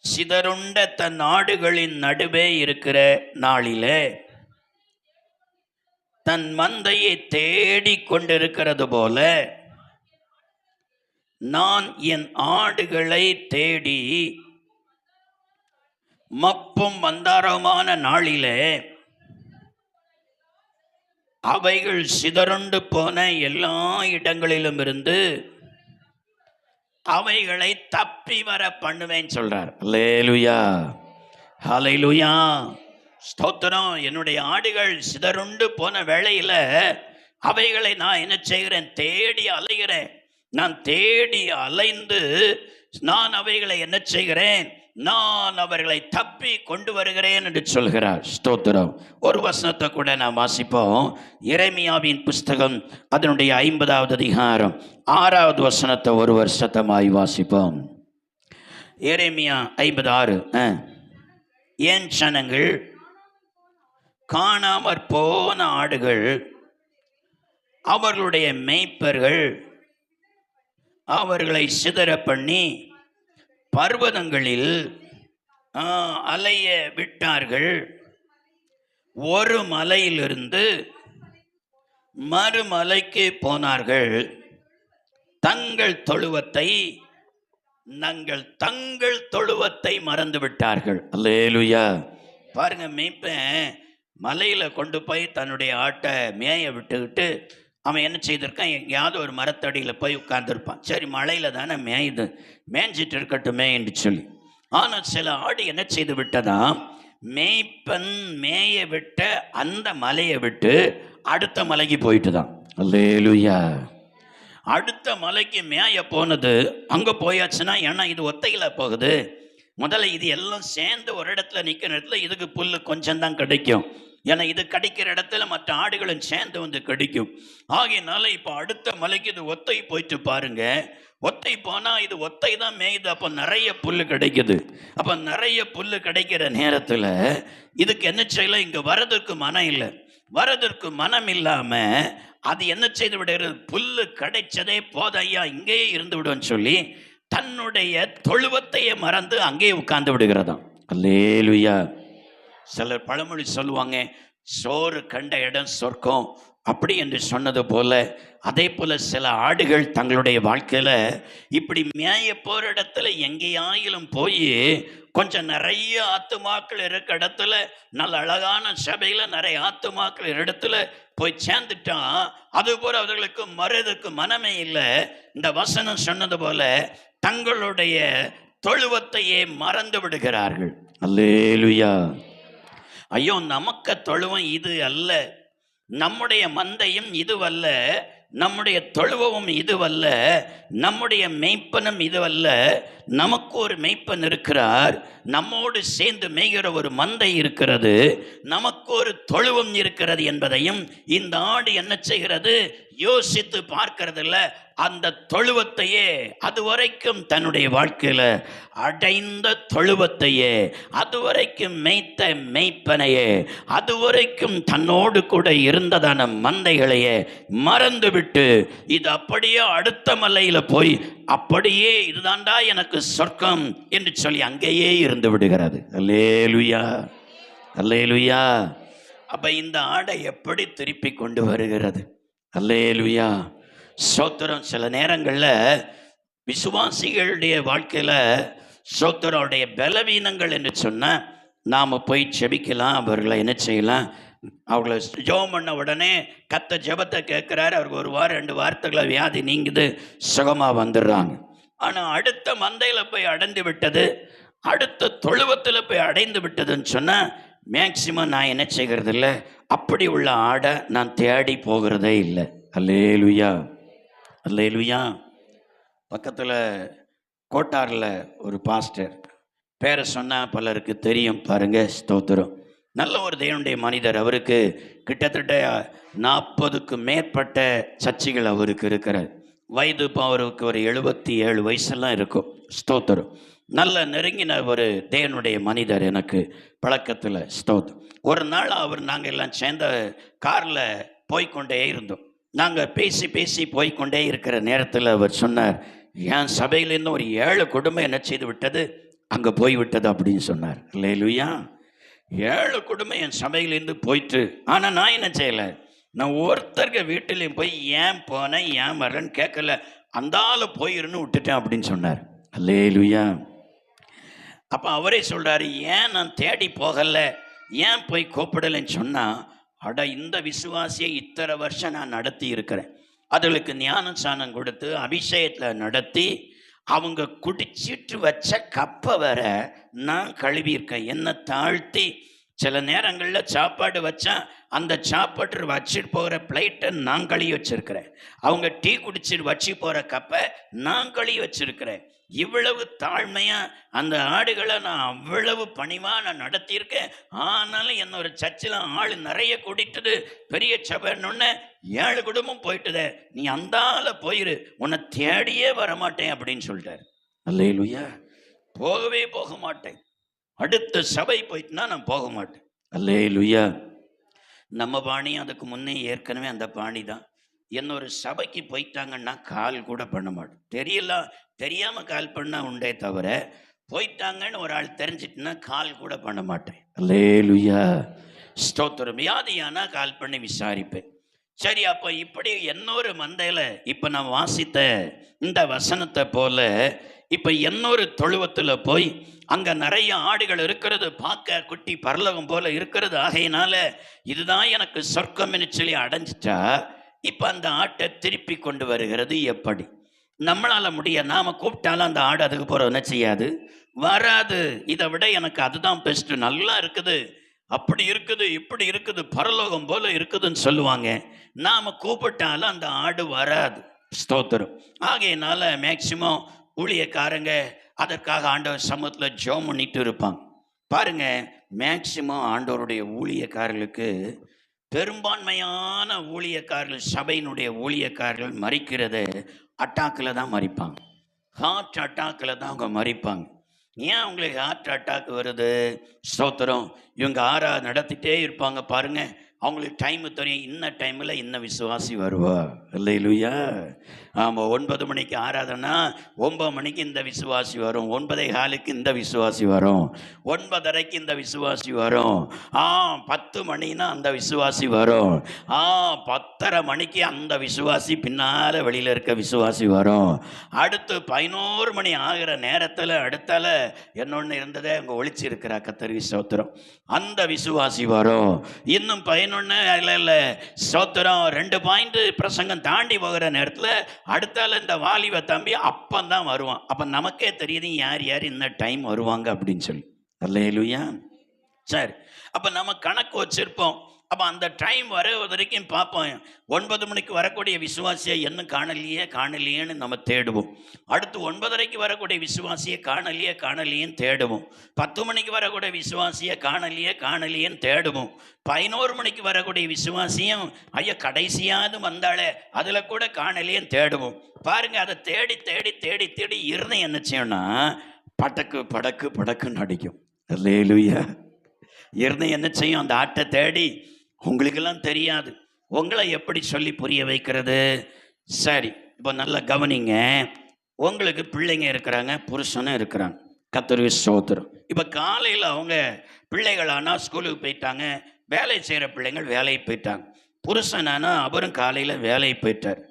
சிதறுண்ட தன் ஆடுகளின் நடுவே இருக்கிற நாளிலே தன் மந்தையை தேடி கொண்டிருக்கிறது போல நான் என் ஆடுகளை தேடி மப்பும் மந்தாரமான நாளிலே அவைகள் சிதறுண்டு போன எல்லா இடங்களிலும் இருந்து அவைகளை தப்பி வர பண்ணுவேன் சொல்றார். அல்லேலூயா, ஹல்லேலூயா, ஸ்தோத்திரம். என்னுடைய ஆடுகள் சிதறுண்டு போன வேளையில அவைகளை நான் என்ன செய்கிறேன், தேடி அலைகிறேன். நான் தேடி அலைந்து நான் அவைகளை என்ன செய்கிறேன், நான் அவர்களை தப்பி கொண்டு வருகிறேன் என்று சொல்கிறார். ஸ்தோத்திரம். ஒரு வசனத்தை கூட நான் வாசிப்போம். எரேமியாவின் புஸ்தகம் அதனுடைய 50வது அதிகாரம் 6வது வசனத்தை ஒரு வருஷத்தமாய் வாசிப்போம். எரேமியா 56. என் ஜனங்கள் காணாமற் போன ஆடுகள், அவர்களுடைய மேய்ப்பர்கள் அவர்களை சிதற பண்ணி பர்வதங்களில் அலைய விட்டார்கள். ஒரு மலையிலிருந்து மறுமலைக்கு போனார்கள். தங்கள் தொழுவத்தை மறந்து விட்டார்கள். அல்லேலூயா. பாருங்க, மேய்ப்பன் மலையில கொண்டு போய் தன்னுடைய ஆட்டை மேய விட்டுக்கிட்டு அவன் என்ன செய்திருக்கான், எங்கேயாவது ஒரு மரத்தடியில் போய் உட்கார்ந்துருப்பான். சரி, மழையில தானே மேயுது, மேய்ஞ்சிட்டு இருக்கட்டுமே என்று சொல்லி. ஆனால் சில ஆடு என்ன செய்து விட்டதா, மேய்ப்பன் மேய விட்ட அந்த மலையை விட்டு அடுத்த மலைக்கு போயிட்டு தான். அல்லேலூயா. அடுத்த மலைக்கு மேய போனது. அங்கே போயாச்சுன்னா, ஏன்னா இது ஒத்தையில போகுது, முதல்ல இது எல்லாம் சேர்ந்து ஒரு இடத்துல நிற்கிற இடத்துல இதுக்கு புல்லு கொஞ்சம் தான் கிடைக்கும். ஏன்னா இது கிடைக்கிற இடத்துல மற்ற ஆடுகளும் சேர்ந்து வந்து கிடைக்கும். ஆகையினால இப்போ அடுத்த மலைக்கு இது ஒத்தை போயிட்டு பாருங்க. ஒத்தை போனால் இது ஒத்தை தான் மேயுது. அப்போ நிறைய புல் கிடைக்குது. அப்போ நிறைய புல் கிடைக்கிற நேரத்தில் இதுக்கு என்ன செய்யல, இங்கே வரதற்கு மனம் இல்லை. வரதற்கு மனம் இல்லாமல் அது என்ன செய்து விடுகிறது, புல்லு கிடைச்சதே போதையா இங்கேயே இருந்து விடுன்னு சொல்லி தன்னுடைய தொழுவத்தையே மறந்து அங்கேயே உட்கார்ந்து விடுகிறதாம். அல்லேலூயா. சிலர் பழமொழி சொல்லுவாங்க, சோறு கண்ட இடம் சொர்க்கம் அப்படி என்று சொன்னது போல, அதே போல சில ஆடுகள் தங்களுடைய வாழ்க்கையில இப்படி மேய போற இடத்துல எங்கேயாயிலும் போய் கொஞ்சம் நிறைய ஆத்துமாக்கள் இருக்க இடத்துல, நல்ல அழகான சபையில நிறைய ஆத்துமாக்கள் இடத்துல போய் சேர்ந்துட்டான். அதுபோல அவர்களுக்கு மறதுக்கு மனமே இல்லை. இந்த வசனம் சொன்னது போல தங்களுடைய தொழுவத்தையே மறந்து விடுகிறார்கள். அல்லேலூயா. ஐயோ, நமக்கு தொழுவம் இது அல்ல, நம்முடைய மந்தையும் இதுவல்ல, நம்முடைய தொழுவமும் இதுவல்ல, நம்முடைய மெய்ப்பனும் இதுவல்ல. நமக்கு ஒரு மெய்ப்பன் இருக்கிறார், நம்மோடு சேர்ந்து மேய்கிற ஒரு மந்தை இருக்கிறது, நமக்கு ஒரு தொழுவம் இருக்கிறது என்பதையும் இந்த ஆடு என்ன செய்கிறது, யோசித்து பார்க்கறதில்ல. அந்த தொழுவத்தையே, அதுவரைக்கும் தன்னுடைய வாழ்க்கையில அடைந்த தொழுவத்தையே, அதுவரைக்கும் மேய்த்த மெய்ப்பனையே, அதுவரைக்கும் தன்னோடு கூட இருந்ததான மந்தைகளையே மறந்துவிட்டு இது அப்படியே அடுத்த மலையில போய் அப்படியே இதுதான்டா எனக்கு சொர்க்கம் என்று சொல்லி அங்கேயே இருந்து விடுகிறது. அல்லேலூயா, அல்லேலூயா. அப்ப இந்த ஆடை எப்படி திருப்பி கொண்டு வருகிறது? அல்லேலூயா, ஸ்தோத்திரம். சில நேரங்களில் விசுவாசிகளுடைய வாழ்க்கையில் ஸ்தோத்திரனுடைய பலவீனங்கள் என்று சொன்னால் நாம் போய் செபிக்கலாம், அவர்களை என்ன செய்யலாம், அவங்கள ஜெபம் பண்ண உடனே கத்த ஜெபத்தை கேட்குறாரு, அவருக்கு ஒரு வாரம் 2 வாரத்துக்குள்ள வியாதி நீங்குது, சுகமாக வந்துடுறாங்க. ஆனால் அடுத்த மந்தையில் போய் அடைந்து விட்டது, அடுத்த தொழுவத்தில் போய் அடைந்து விட்டதுன்னு சொன்னால் மேக்சிமம் நான் என்ன செய்கிறது இல்லை, அப்படி உள்ள ஆடை நான் தேடி போகிறதே இல்லை. அல்லேலூயா, அல்லேலூயா. பக்கத்தில் கோட்டாரில் ஒரு பாஸ்டர், பேரை சொன்னால் பலருக்கு தெரியும் பாருங்க, ஸ்தோத்திரம். நல்ல ஒரு தேவனுடைய மனிதர். அவருக்கு கிட்டத்தட்ட 40க்கு மேற்பட்ட சர்ச்சைகள் அவருக்கு இருக்கிறார். வயது இப்போ அவருக்கு ஒரு 77 வயசெல்லாம் இருக்கும். ஸ்தோத்திரம். நல்ல நெருங்கின ஒரு தேவனுடைய மனிதர் எனக்கு பழக்கத்தில். ஸ்தோத்திரம். ஒரு நாள் நாங்கள் எல்லாம் சேர்ந்த காரில் போய்கொண்டே இருந்தோம். நாங்கள் பேசி போய்கொண்டே இருக்கிற நேரத்தில் அவர் சொன்னார், என் சபையிலேருந்து ஒரு 7 குடும்பம் என்ன செய்து விட்டது, அங்கே போய்விட்டது அப்படின்னு சொன்னார். அல்லேலூயா. 7 குடும்பம் என் சபையிலேருந்து போயிட்டு. ஆனால் நான் என்ன செய்யலை, நான் ஒருத்தருக்கு வீட்டிலையும் போய் ஏன் போனேன் ஏன் வரேன்னு கேட்கல, அந்தால போயிருன்னு விட்டுட்டேன் அப்படின்னு சொன்னார். அல்லேலூயா. அப்போ அவரே சொல்கிறாரு, ஏன் நான் தேடி போகலை, ஏன் போய் கூப்பிடலைன்னு சொன்னால், அட இந்த விசுவாசியை இத்தனை வருஷம் நான் நடத்தி இருக்கிறேன், அதுகளுக்கு ஞானஸ்நானம் கொடுத்து அபிஷேகத்தில் நடத்தி அவங்க குடிச்சிட்டு வச்ச கப்பை வர நான் கழுவியிருக்கேன், என்னை தாழ்த்தி சில நேரங்களில் சாப்பாடு வச்சா அந்த சாப்பாடு வச்சுட்டு போகிற பிளேட்டை நான் கழுவி வச்சிருக்கிறேன். அவங்க டீ குடிச்சிட்டு வச்சு போகிற கப்பை நான் கழுவி வச்சிருக்கிறேன். இவ்வளவு தாழ்மையா அந்த ஆடுகளை நான் அவ்வளவு பணிவா நான் நடத்தியிருக்கேன். ஆனாலும் என்னோட சர்ச்சில் ஆள் நிறைய கூட்டிட்டது, பெரிய சபைன்னு 7 குடும்பம் போயிட்டுதே, நீ அந்தால போயிரு, உன்னை தேடியே வரமாட்டேன் அப்படின்னு சொல்லிட்டாரு. அல்லேலூயா. போக மாட்டேன். அடுத்த சபை போயிட்டுனா நான் போக மாட்டேன். அல்லேலூயா. நம்ம பாணி அதுக்கு முன்னே ஏற்கனவே அந்த பாணி தான். இன்னொரு சபைக்கு போயிட்டாங்கன்னா கால் கூட பண்ண மாட்டேன். தெரியாம கால் பண்ணா உண்டே தவிர, போயிட்டாங்கன்னு ஒரு ஆள் தெரிஞ்சிட்டுனா கால் கூட பண்ண மாட்டேன். அல்லேலூயா. ஸ்தோத்திரம். வியாதியானா கால் பண்ணி விசாரிப்பேன். சரி, அப்போ இப்படி இன்னொரு மந்தையில இப்ப நான் வாசித்த இந்த வசனத்தை போல இப்ப இன்னொரு தொழுவத்துல போய் அங்க நிறைய ஆடுகள் இருக்கிறது, பார்க்க குட்டி பரலோகம் போல இருக்கிறது. ஆகையினால இதுதான் எனக்கு சொர்க்கம்னு சொல்லி அடைஞ்சிட்டா இப்ப அந்த ஆட்டை திருப்பி கொண்டு வருகிறது எப்படி? நம்மளால நாம கூப்பிட்டாலும் அந்த ஆடு அதுக்கு போற என்ன செய்யாது, வராது. இதை விட எனக்கு அதுதான் பெஸ்ட், நல்லா இருக்குது, அப்படி இருக்குது, இப்படி இருக்குது, பரலோகம் போல இருக்குதுன்னு சொல்லுவாங்க. நாம கூப்பிட்டாலும் அந்த ஆடு வராது. ஸ்தோத்திரம். ஆகையினால மேக்சிமம் ஊழியக்காரங்க அதற்காக ஆண்டவர் சமூகத்தில் ஜெபம் பண்ணிட்டு இருப்பாங்க. பாருங்க, மேக்சிமம் ஆண்டவருடைய ஊழியக்காரர்களுக்கு பெரும்பான்மையான ஊழியக்காரர்கள், சபையினுடைய ஊழியக்காரர்கள் மறிக்கிறது அட்டாக்கில் தான் மறிப்பாங்க. ஹார்ட் அட்டாக்கில் தான் அவங்க மறிப்பாங்க. ஏன் அவங்களுக்கு ஹார்ட் அட்டாக் வருது? ஸ்தோத்திரம். இவங்க ஆராதனை நடத்திட்டே இருப்பாங்க பாருங்க, அவங்களுக்கு டைமு தெரியும், இன்ன டைமில் இன்ன விசுவாசி வருவா. அல்லேலூயா. ஆமாம், 9 மணிக்கு ஆராதனா, 9 மணிக்கு இந்த விசுவாசி வரும், 9:15 இந்த விசுவாசி வரும், 9:30 இந்த விசுவாசி வரும், 10 மணினா அந்த விசுவாசி வரும், 10:30 மணிக்கு அந்த விசுவாசி பின்னால் வெளியில் இருக்க விசுவாசி வரும். அடுத்து 11 மணி ஆகிற நேரத்தில் அடுத்தால என்னொன்று இருந்ததே அங்கே ஒழிச்சு இருக்கிறா கத்தரி ஸ்தோத்திரம், அந்த விசுவாசி வரும். இன்னும் 11 இல்லை ஸ்தோத்திரம் 2 பாயிண்ட் பிரசங்கம் தாண்டி போகிற நேரத்தில் அடுத்தால இந்த வாலிப தம்பி அப்பந்தான் வருவான். அப்போ நமக்கே தெரியுது யார் யார் இந்த டைம் வருவாங்க அப்படின்னு சொல்லி. அல்லேலூயா. சரி, அப்போ நம்ம கணக்கு வச்சிருப்போம். அப்போ அந்த டைம் வர வரைக்கும் பார்ப்போம், 9 மணிக்கு வரக்கூடிய விசுவாசியை என்ன காணலையேன்னு நம்ம தேடுவோம். அடுத்து 9:30 வரக்கூடிய விசுவாசியை காணலையேன்னு தேடுவோம். 10 மணிக்கு வரக்கூடிய விசுவாசியை காணலையேன்னு தேடுவோம். 11 மணிக்கு வரக்கூடிய விசுவாசியும் ஐயா கடைசியாவது வந்தாலே அதில் கூட காணலையேன்னு தேடுவோம். பாருங்க, அதை தேடி தேடி தேடி தேடி இருந்தேன் என்ன செய்யணும்னா படக்கு படக்கு படக்குன்னு அடிக்கும். அல்லேலூயா. இருந்தேன் என்ன செய்யும், அந்த ஆட்டை தேடி. உங்களுக்கெல்லாம் தெரியாது, உங்களை எப்படி சொல்லி புரிய வைக்கிறது? சரி, இப்போ நல்லா கவனிங்க. உங்களுக்கு பிள்ளைங்க இருக்கிறாங்க, புருஷனும் இருக்கிறாங்க. கர்த்தருக்கு ஸ்தோத்திரம். இப்போ காலையில் அவங்க பிள்ளைகளானா ஸ்கூலுக்கு போயிட்டாங்க, வேலை செய்கிற பிள்ளைங்கள் வேலைக்கு போயிட்டாங்க. புருஷனானா அவரும் காலையில் வேலைக்கு போயிட்டார்.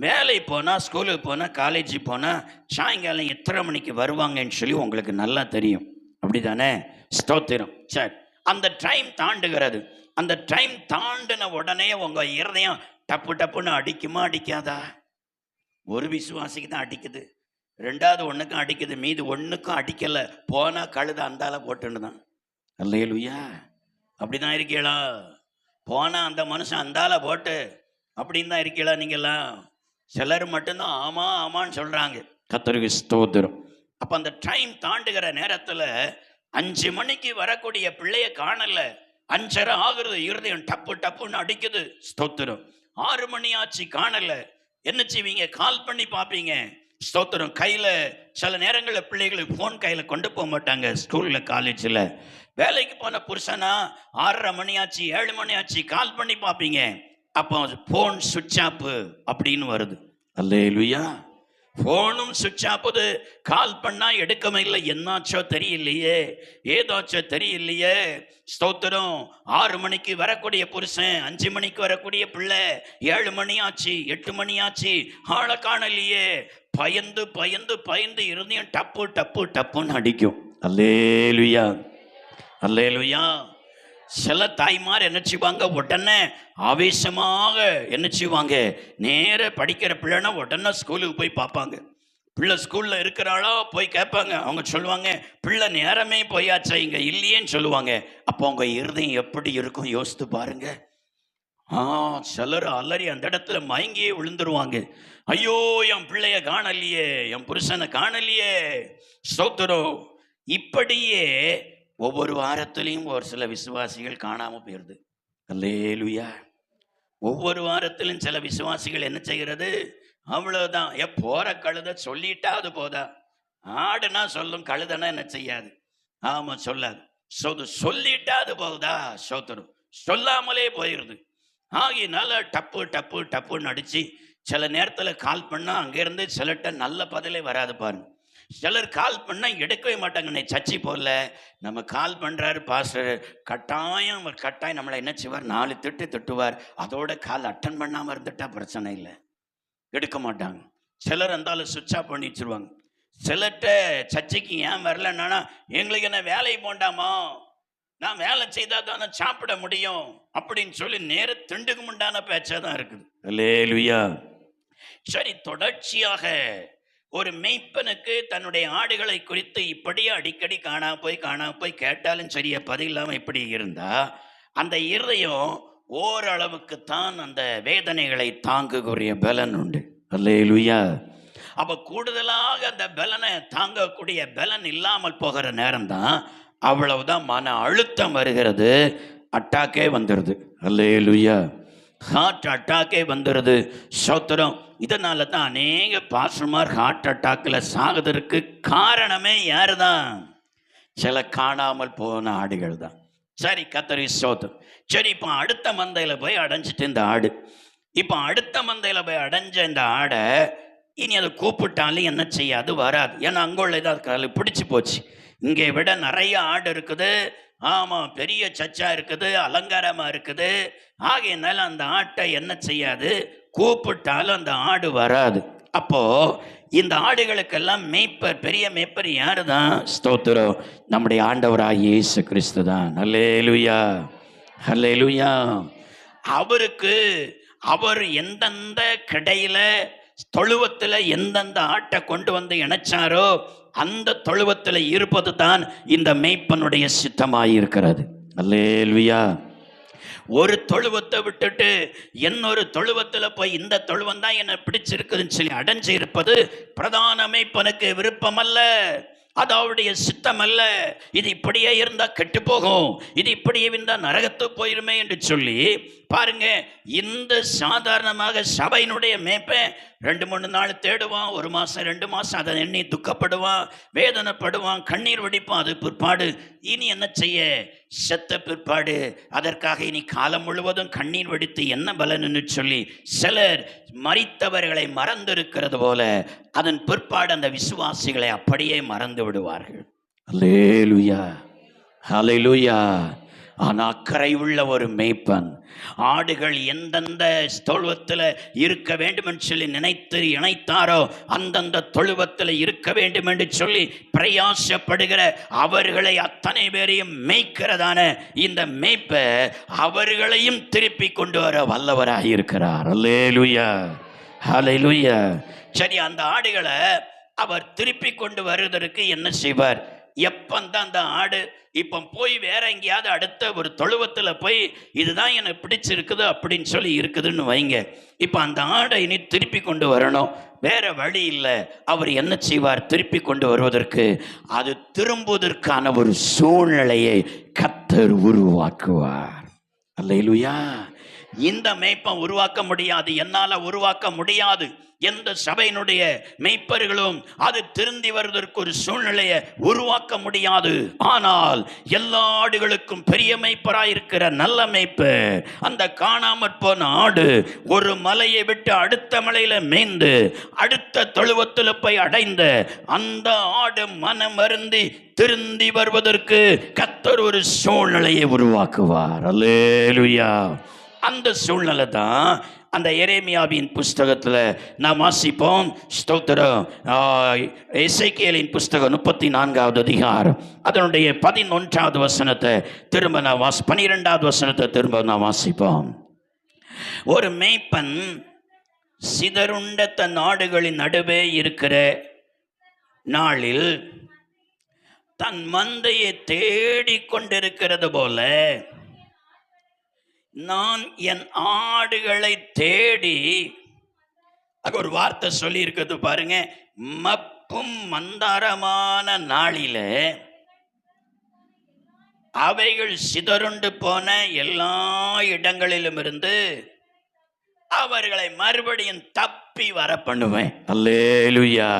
வேலை போனால், ஸ்கூலுக்கு போனால், காலேஜுக்கு போனால் சாயங்காலம் எத்தனை மணிக்கு வருவாங்கன்னு சொல்லி உங்களுக்கு நல்லா தெரியும். அப்படி தானே? ஸ்தோத்திரம். சரி, அந்த டைம் தாண்டுகிறது. அந்த டைம் தாண்டின உடனே உங்கள் இருதயம் டப்பு டப்புன்னு அடிக்காதா? ஒரு விசுவாசிக்கு தான் அடிக்குது, 2வது ஒன்றுக்கும் அடிக்குது, மீது ஒன்றுக்கும் அடிக்கலை. போனால் கழுத அந்தால போட்டுன்னு தான். அல்லேலூயா. அப்படி தான் இருக்கீங்களா? போனால் அந்த மனுஷன் அந்தால போட்டு அப்படின்னு தான் இருக்கீங்களா நீங்களாம்? சிலர் மட்டும்தான் ஆமான்னு சொல்கிறாங்க. கர்த்தருக்கு ஸ்தோத்திரம். அப்போ அந்த டைம் தாண்டுகிற நேரத்தில் 5 மணிக்கு வரக்கூடிய பிள்ளைய காணல, 5:30 ஆகுறது, இருதயம் டப்பு டப்புன்னு அடிக்குது. ஸ்தோத்திரம். 6 மணி ஆச்சு, காணல. என்ன செய்வீங்க? கால் பண்ணி பார்ப்பீங்க. ஸ்தோத்திரம். கையில் சில நேரங்களில் பிள்ளைகளுக்கு ஃபோன் கையில் கொண்டு போக மாட்டாங்க. ஸ்கூலில் காலேஜில் வேலைக்கு போன புருஷனா 6:30 மணி ஆச்சு, 7 மணி ஆச்சு, கால் பண்ணி பார்ப்பீங்க. அப்போ ஃபோன் சுவிட்ச் ஆஃப் அப்படின்னு வருது. அல்லேலூயா. ஃபோனும் சுவிட்ச் ஆஃபுது, கால் பண்ணால் எடுக்கவே இல்லை. என்னாச்சோ தெரியலையே, ஏதாச்சோ தெரியலையே. ஸ்தோத்திரம். 6 மணிக்கு வரக்கூடிய புருஷன், 5 மணிக்கு வரக்கூடிய பிள்ளை, 7 மணி ஆச்சு, 8 மணி ஆச்சு, ஆளை காணலையே. பயந்து பயந்து பயந்து இருந்தையும் டப்பு டப்பு டப்புன்னு அடிக்கும். அல்லேலூயா. அல்லேலூயா. சில தாய்மார் என்ன செய்வாங்க, உடனே ஆவேசமாக என்ன செய்வாங்க, நேர படிக்கிற பிள்ளைனா உடனே ஸ்கூலுக்கு போய் பார்ப்பாங்க. பிள்ளை ஸ்கூல்ல இருக்கிறாளோ போய் கேட்பாங்க. அவங்க சொல்லுவாங்க, பிள்ளை நேரமே போயாச்சா இங்க இல்லையேன்னு சொல்லுவாங்க. அப்போ அவங்க இருதயம் எப்படி இருக்கும் யோசித்து பாருங்க. சிலர் அலறி அந்த இடத்துல மயங்கியே விழுந்துருவாங்க. ஐயோ, என் பிள்ளைய காணலையே, என் புருஷனை காணலையே. ஸ்தோத்திரம். இப்படியே ஒவ்வொரு வாரத்திலையும் ஒரு சில விசுவாசிகள் காணாம போயிருது. அல்லேலூயா. ஒவ்வொரு வாரத்திலும் சில விசுவாசிகள் என்ன செய்கிறது? அவ்வளவுதான், போற கழுத சொல்லிட்டா அது போதா? ஆடுனா சொல்லும், கழுதனா என்ன செய்யாது? ஆமா, சொல்லாது. சொல்லிட்டா அது போகுதா? சோத்தரும் சொல்லாமலே போயிருது. ஆகினால டப்பு டப்பு டப்புன்னு அடிச்சு சில நேரத்துல கால் பண்ணா அங்கிருந்து சிலர்கிட்ட நல்ல பதிலே வராது பாருங்க. சிலர் கால் பண்ணா எடுக்கவே மாட்டாங்க. சர்ச்சை போல நம்ம கால் பண்றாரு பாஸ்டர், கட்டாயம் நம்மளை என்ன செய்வார்? 4 திட்டு திட்டுவார். அதோட கால் அட்டன் பண்ணாம இருந்துட்டா பிரச்சனை இல்லை, எடுக்க மாட்டாங்க. சிலர் இருந்தாலும் சுவிட்ச் ஆஃப் பண்ணி வச்சிருவாங்க. சிலர்கிட்ட சர்ச்சைக்கு ஏன் வரலன்னா, எங்களுக்கு என்ன வேலையை போண்டாமா, நான் வேலை செய்தா தானே சாப்பிட முடியும் அப்படின்னு சொல்லி நேர திண்டுக்கு முண்டான பேச்சாதான் இருக்குது. அல்லேலூயா. சரி, தொடர்ச்சியாக ஒரு மேய்ப்பனுக்கு தன்னுடைய ஆடுகளை குறித்து இப்படியே அடிக்கடி காணா போய் கேட்டாலும் சரியா பதில் இல்லாம இப்படி இருந்தா அந்த இருதயம் ஓரளவுக்குத்தான் அந்த வேதனைகளை தாங்கக்கூடிய பலன் உண்டு. அல்லேலூயா. அப்ப கூடுதலாக அந்த பலனை தாங்கக்கூடிய பலன் இல்லாமல் போகிற நேரம் தான் அவ்வளவுதான் மன அழுத்தம் வருகிறது, அட்டாக்கே வந்துடுது. அல்லேலூயா. ஹார்ட் அட்டாக்கே வந்துடுது. சோத்திரம். இதனால தான் அநேக பாஸ்டர்மார் ஹார்ட் அட்டாக்ல சாகுதற்கு காரணமே யாரு தான்? சில காணாமல் போன ஆடுகள் தான். சரி, கர்த்தர் ஸ்தோத்திரம். சரி, இப்போ அடுத்த மந்தையில போய் அடைஞ்சிட்டு இந்த ஆடு, இப்போ அடுத்த மந்தையில போய் அடைஞ்ச இந்த ஆடை இனி அதை கூப்பிட்டாலும் என்ன செய்யாது? வராது. ஏன்னா அங்குள்ள ஏதாவது பிடிச்சி போச்சு. இங்கே விட நிறைய ஆடு இருக்குது. ஆமா, பெரிய சச்சா இருக்குது, அலங்காரமா இருக்குது. ஆகையினால அந்த ஆட்டை என்ன செய்யாது? கூப்பிட்டாலும் அந்த ஆடு வராது. அப்போ இந்த ஆடுகளுக்கெல்லாம் மேய்ப்பர், பெரிய மேய்ப்பர் யாரு தான்? ஸ்தோத்திரம், நம்முடைய ஆண்டவராகிய இயேசு கிறிஸ்து தான். அல்லேலூயா, அல்லேலூயா. அவர் எந்தெந்த கிடையில தொழுவத்துல எந்தெந்த ஆட்டை கொண்டு வந்து இணைச்சாரோ அந்த தொழுவத்தில் இருப்பது தான் இந்த மேய்ப்பனுடைய சித்தமாயிருக்கிறது. அல்லேலூயா. ஒரு தொழுவத்தை விட்டுட்டு இன்னொரு தொழுவத்தில் போய் இந்த தொழுவம் தான் என்ன பிடிச்சிருக்குதுன்னு சொல்லி அடைஞ்சு இருப்பது பிரதான மேய்ப்பனுக்கு விருப்பம் அல்ல, அது அவருடைய சித்தம் அல்ல. இது இப்படியே இருந்தா கெட்டு போகும், இது இப்படியே இருந்தா நரகத்து போயிருமே என்று சொல்லி பாருங்க. இந்த சாதாரணமாக சபையினுடைய மேய்ப்பன் 2-3 நாள் தேடுவான், 1 மாசம் 2 மாசம் அதை எண்ணி துக்கப்படுவான், வேதனைப்படுவான், கண்ணீர் வடிப்பான். அது பிற்பாடு இனி என்ன செய்ய? செத்த பிற்பாடு அதற்காக இனி காலம் முழுவதும் கண்ணீர் வடித்து என்ன பலன்னு சொல்லி சிலர் மரித்தவர்களை மறந்திருக்கிறது போல அதன் பிற்பாடு அந்த விசுவாசிகளை அப்படியே மறந்து விடுவார்கள். அல்லேலூயா, அல்லேலூயா. ஆனா அக்கறை உள்ள ஒரு மேய்ப்பன் ஆடுகள் எந்தெந்த தொழுவத்தில் இருக்க வேண்டும் என்று சொல்லி நினைத்து இணைத்தாரோ அந்தந்த தொழுவத்தில் இருக்க வேண்டும் என்று சொல்லி பிரயாசப்படுகிற அவர்களை அத்தனை பேரையும் மேய்க்கிறதான இந்த மேய்ப்ப அவர்களையும் திருப்பி கொண்டு வர வல்லவராக இருக்கிறார். அல்லேலூயா, அல்லேலூயா. சரி, அந்த ஆடுகளை அவர் திருப்பி கொண்டு வருவதற்கு என்ன செய்வார்? எப்பந்தான் அந்த ஆடு இப்போ போய் வேற எங்கேயாவது அடுத்த ஒரு தொழுவத்தில் போய் இதுதான் எனக்கு பிடிச்சிருக்குது அப்படின்னு சொல்லி இருக்குதுன்னு வைங்க. இப்போ அந்த ஆடை இனி திருப்பி கொண்டு வரணும், வேற வழி இல்லை. அவர் என்ன செய்வார்? திருப்பி கொண்டு வருவதற்கு அது திரும்புவதற்கான ஒரு சூழ்நிலையை கர்த்தர் உருவாக்குவார். அல்லேலூயா. இந்த மேய்ப்பன் உருவாக்க முடியாது, என்னால உருவாக்க முடியாது. எந்த சபையினுடைய மேய்ப்பர்களும் அது திருந்தி வருவதற்கு ஒரு சூழ்நிலையை உருவாக்க முடியாது. ஆனால் எல்லா ஆடுகளுக்கும் பெரிய மேய்ப்பராயிருக்கிற நல்ல மேய்ப்பர் அந்த காணாமற் போன ஆடு ஒரு மலையை விட்டு அடுத்த மலையில மேய்ந்து அடுத்த தொழுவத்தில் போய் அடைந்த அந்த ஆடு மனம் அருந்தி திருந்தி வருவதற்கு கர்த்தர் ஒரு சூழ்நிலையை உருவாக்குவார். அல்லேலூயா. அந்த சூழ்நிலை தான் அந்த எரேமியாவின் புஸ்தகத்தில் நாம் வாசிப்போம். ஸ்தோத்திரம். எசேக்கியேலின் புஸ்தகம் 34வது அதிகாரம் அதனுடைய 11வது வசனத்தை திரும்ப நான் 12வது வசனத்தை திரும்ப நான் வாசிப்போம். ஒரு மேய்ப்பன் சிதறுண்ட தன் ஆடுகளின் நடுவே இருக்கிற நாளில் தன் மந்தையை தேடிக் கொண்டிருக்கிறது போல நான் என் ஆடுகளை தேடி, ஒரு வார்த்தை சொல்லி இருக்கிறது பாருங்க, மப்பும் மந்தாரமான நாளில அவைகள் சிதறுண்டு போன எல்லா இடங்களிலும் இருந்து அவர்களை மறுபடியும் தப்பி வர பண்ணுவேன். அல்லேலூயா.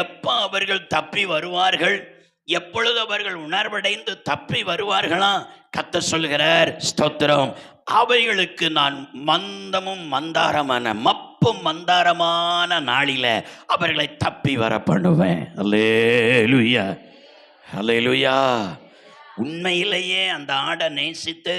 எப்ப அவர்கள் தப்பி வருவார்கள், எப்பொழுது அவர்கள் உணர்வடைந்து தப்பி வருவார்களா? கர்த்தர் சொல்கிறார், ஸ்தோத்திரம், அவைகளுக்கு நான் மந்தமும் மந்தாரமான மப்பும் மந்தாரமான நாளில அவர்களை தப்பி வர பண்ணுவேன். அல்லேலூயா, அல்லேலூயா. உண்மையிலேயே அந்த ஆடை நேசித்து,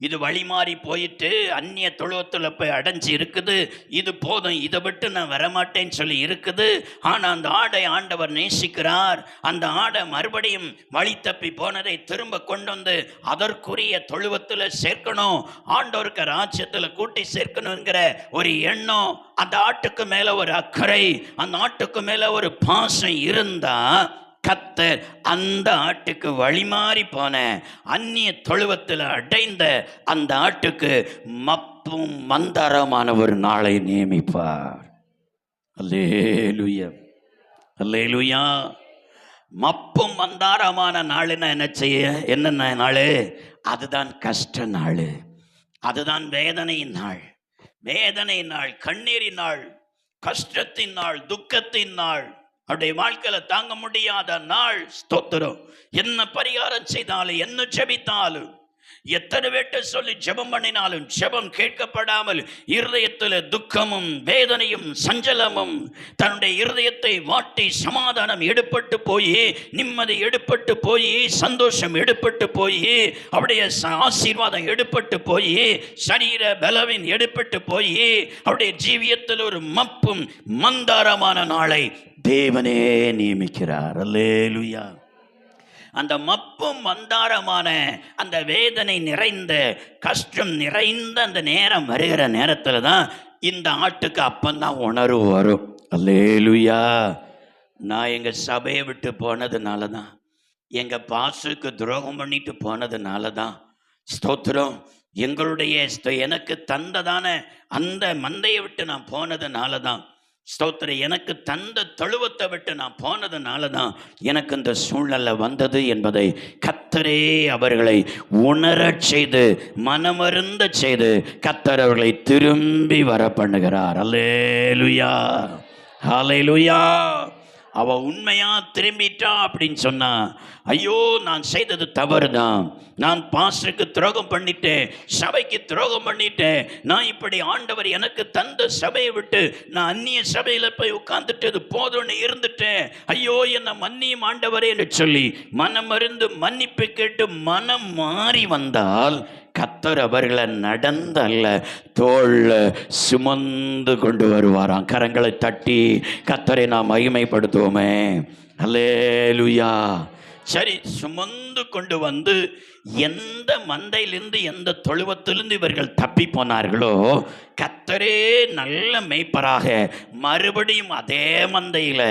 இது வழி மாறி போயிட்டு அந்நிய தொழுவத்தில் போய் அடைஞ்சு இருக்குது, இது போதும், இதை விட்டு நான் வரமாட்டேன்னு சொல்லி இருக்குது. ஆனால் அந்த ஆடை ஆண்டவர் நேசிக்கிறார். அந்த ஆடை மறுபடியும் வழி தப்பி போனதை திரும்ப கொண்டு வந்து அதற்குரிய தொழுவத்தில் சேர்க்கணும், ஆண்டவருக்கு ராஜ்யத்தில் கூட்டி சேர்க்கணுங்கிற ஒரு எண்ணம், அந்த ஆட்டுக்கு மேலே ஒரு அக்கறை, அந்த ஆட்டுக்கு மேலே ஒரு பாசம் இருந்தா கர்த்தர் அந்த ஆட்டுக்கு வழிமாறி போன அந்நிய தொழுவத்தில் அடைந்த அந்த ஆட்டுக்கு மப்பும் மந்தாரமான ஒரு நாளை நியமிப்பார். அல்லேலூயா, அல்லேலூயா. மப்பும் மந்தாரமான நாளுன்னா என்ன செய்ய, என்னென்ன நாள்? அதுதான் கஷ்ட நாள், அதுதான் வேதனையின் நாள், வேதனை நாள், கண்ணீரின் நாள், கஷ்டத்தின் நாள், துக்கத்தின் நாள், அவருடைய வாழ்க்கையில தாங்க முடியாத நாள். ஸ்தோத்திரம். என்ன பரிகாரம் செய்தாலும், என்ன ஜெபித்தாலும், எத்தனை பேட்ட சொல்லி ஜெபம் பண்ணினாலும் ஜெபம் கேட்கப்படாமல் இருதயத்தில் துக்கமும் வேதனையும் சஞ்சலமும் தன்னுடைய இருதயத்தை வாட்டி சமாதானம் எடுப்பட்டு போய், நிம்மதி எடுப்பட்டு போய், சந்தோஷம் எடுப்பட்டு போய், அவருடைய ஆசீர்வாதம் எடுப்பட்டு போய், சரீர பலவின் எடுப்பட்டு போய், அவருடைய ஜீவியத்தில் ஒரு மப்பும் மந்தாரமான நாளை தேவனே நியமிக்கிறார். அல்லேலூயா. அந்த மப்பும் மந்தாரமான அந்த வேதனை நிறைந்த கஷ்டம் நிறைந்த அந்த நேரம் வருகிற நேரத்தில் தான் இந்த ஆட்டுக்கு அப்பந்தான் உணர்வு வரும். அல்லேலூயா. நான் எங்கள் சபையை விட்டு போனதுனால தான், எங்கள் பாசுக்கு துரோகம் பண்ணிட்டு போனதுனால தான், ஸ்தோத்திரம், எங்களுடைய எனக்கு தந்ததான அந்த மந்தையை விட்டு நான் போனதுனால தான், ஸ்தோத்திரம், எனக்கு தந்த தொழுவத்தை விட்டு நான் போனதுனால தான் எனக்கு இந்த சூழ்நிலை வந்தது என்பதை கர்த்தரே அவர்களை உணரச் செய்து, மனமருந்த செய்து, கர்த்தர் அவர்களை திரும்பி வர பண்ணுகிறார். அல்லேலூயா, அல்லேலூயா. அவ உண்மையா திரும்பிட்டா அப்படின்னு சொன்னா, ஐயோ நான் செய்தது தவறு தான், நான் பாஸ்டருக்கு துரோகம் பண்ணிட்டேன், சபைக்கு துரோகம் பண்ணிட்டேன், நான் இப்படி ஆண்டவர் எனக்கு தந்த சபையை விட்டு நான் அந்நிய சபையில் போய் உட்கார்ந்துட்டு போதும்னு இருந்துட்டேன், ஐயோ என்னை மன்னியும் ஆண்டவரே என்று சொல்லி மனம் அறிந்து மன்னிப்பு கேட்டு மனம் மாறி வந்தால் கர்த்தர் அவர்களை நடந்து அல்ல, தோள்ல சுமந்து கொண்டு வருவாராம். கரங்களை தட்டி கர்த்தரை நாம் மகிமைப்படுத்துவோமே. அல்லேலூயா. சரி, சுமந்து கொண்டு வந்து எந்த மந்தையிலிருந்து எந்த தொழுவத்திலிருந்து இவர்கள் தப்பி போனார்களோ, கர்த்தரே நல்ல மேய்ப்பராக மறுபடியும் அதே மந்தையில,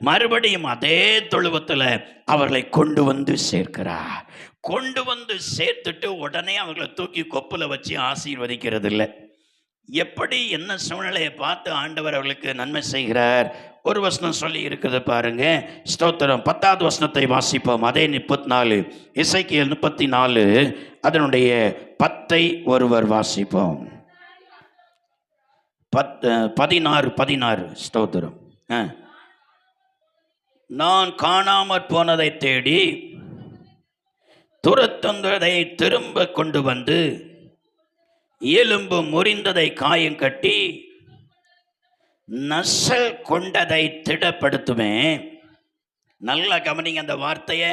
மறுபடியும் அதே தொழுவத்தில் அவர்களை கொண்டு வந்து சேர்க்கிறார். கொண்டு வந்து சேர்த்துட்டு உடனே அவர்களை தூக்கி கொப்புல வச்சு ஆசீர்வதிக்கிறது இல்லை. எப்படி என்ன சூழ்நிலையை பார்த்து ஆண்டவர் அவர்களுக்கு நன்மை செய்கிறார். ஒரு வசனம் சொல்லி இருக்குது பாருங்க, ஸ்தோத்திரம். 10வது வசனத்தை வாசிப்போம். அதே 34, எசேக்கியேல் 34 அதனுடைய 10 ஒருவர் வாசிப்போம். 16 ஸ்தோத்திரம். நான் காணாமற் போனதை தேடி துரத்துந்ததை திரும்ப கொண்டு வந்து எலும்பு முறிந்ததை காயம் கட்டி நசல் கொண்டதை திடப்படுத்துவேன். நல்லா கவனிங்க அந்த வார்த்தையை.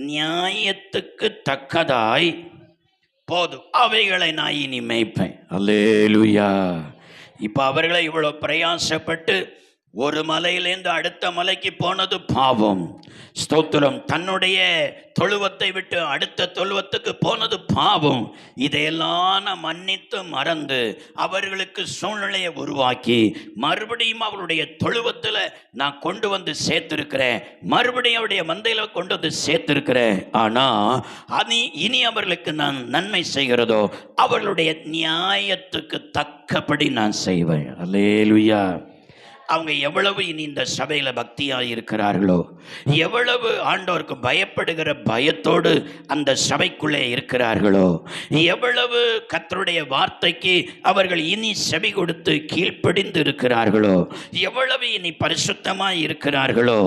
நியாயத்துக்கு தக்கதாய் போதும் அவைகளை நான் இனி மேய்ப்பேன். அல்லேலூயா. இப்போ அவர்களை இவ்வளோ பிரயாசப்பட்டு ஒரு மலையிலேருந்து அடுத்த மலைக்கு போனது பாவம். ஸ்தோத்திரம். தன்னுடைய தொழுவத்தை விட்டு அடுத்த தொழுவத்துக்கு போனது பாவம். இதையெல்லாம் நான் மன்னித்து மறந்து அவர்களுக்கு சூழ்நிலையை உருவாக்கி மறுபடியும் அவருடைய தொழுவத்தில் நான் கொண்டு வந்து சேர்த்திருக்கிறேன். மறுபடியும் அவருடைய மந்தையில் கொண்டு வந்து சேர்த்திருக்கிறேன். ஆனால் இனி அவர்களுக்கு நான் நன்மை செய்கிறதோ அவர்களுடைய நியாயத்துக்கு தக்கபடி நான் செய்வேன். அல்லேலூயா. அவங்க எவ்வளவு இனி இந்த சபையில் பக்தியாக இருக்கிறார்களோ, எவ்வளவு ஆண்டவருக்கு பயப்படுகிற பயத்தோடு அந்த சபைக்குள்ளே இருக்கிறார்களோ, எவ்வளவு கர்த்தருடைய வார்த்தைக்கு அவர்கள் இனி செவி கொடுத்து கீழ்ப்படிந்து இருக்கிறார்களோ, எவ்வளவு இனி பரிசுத்தமாக இருக்கிறார்களோ,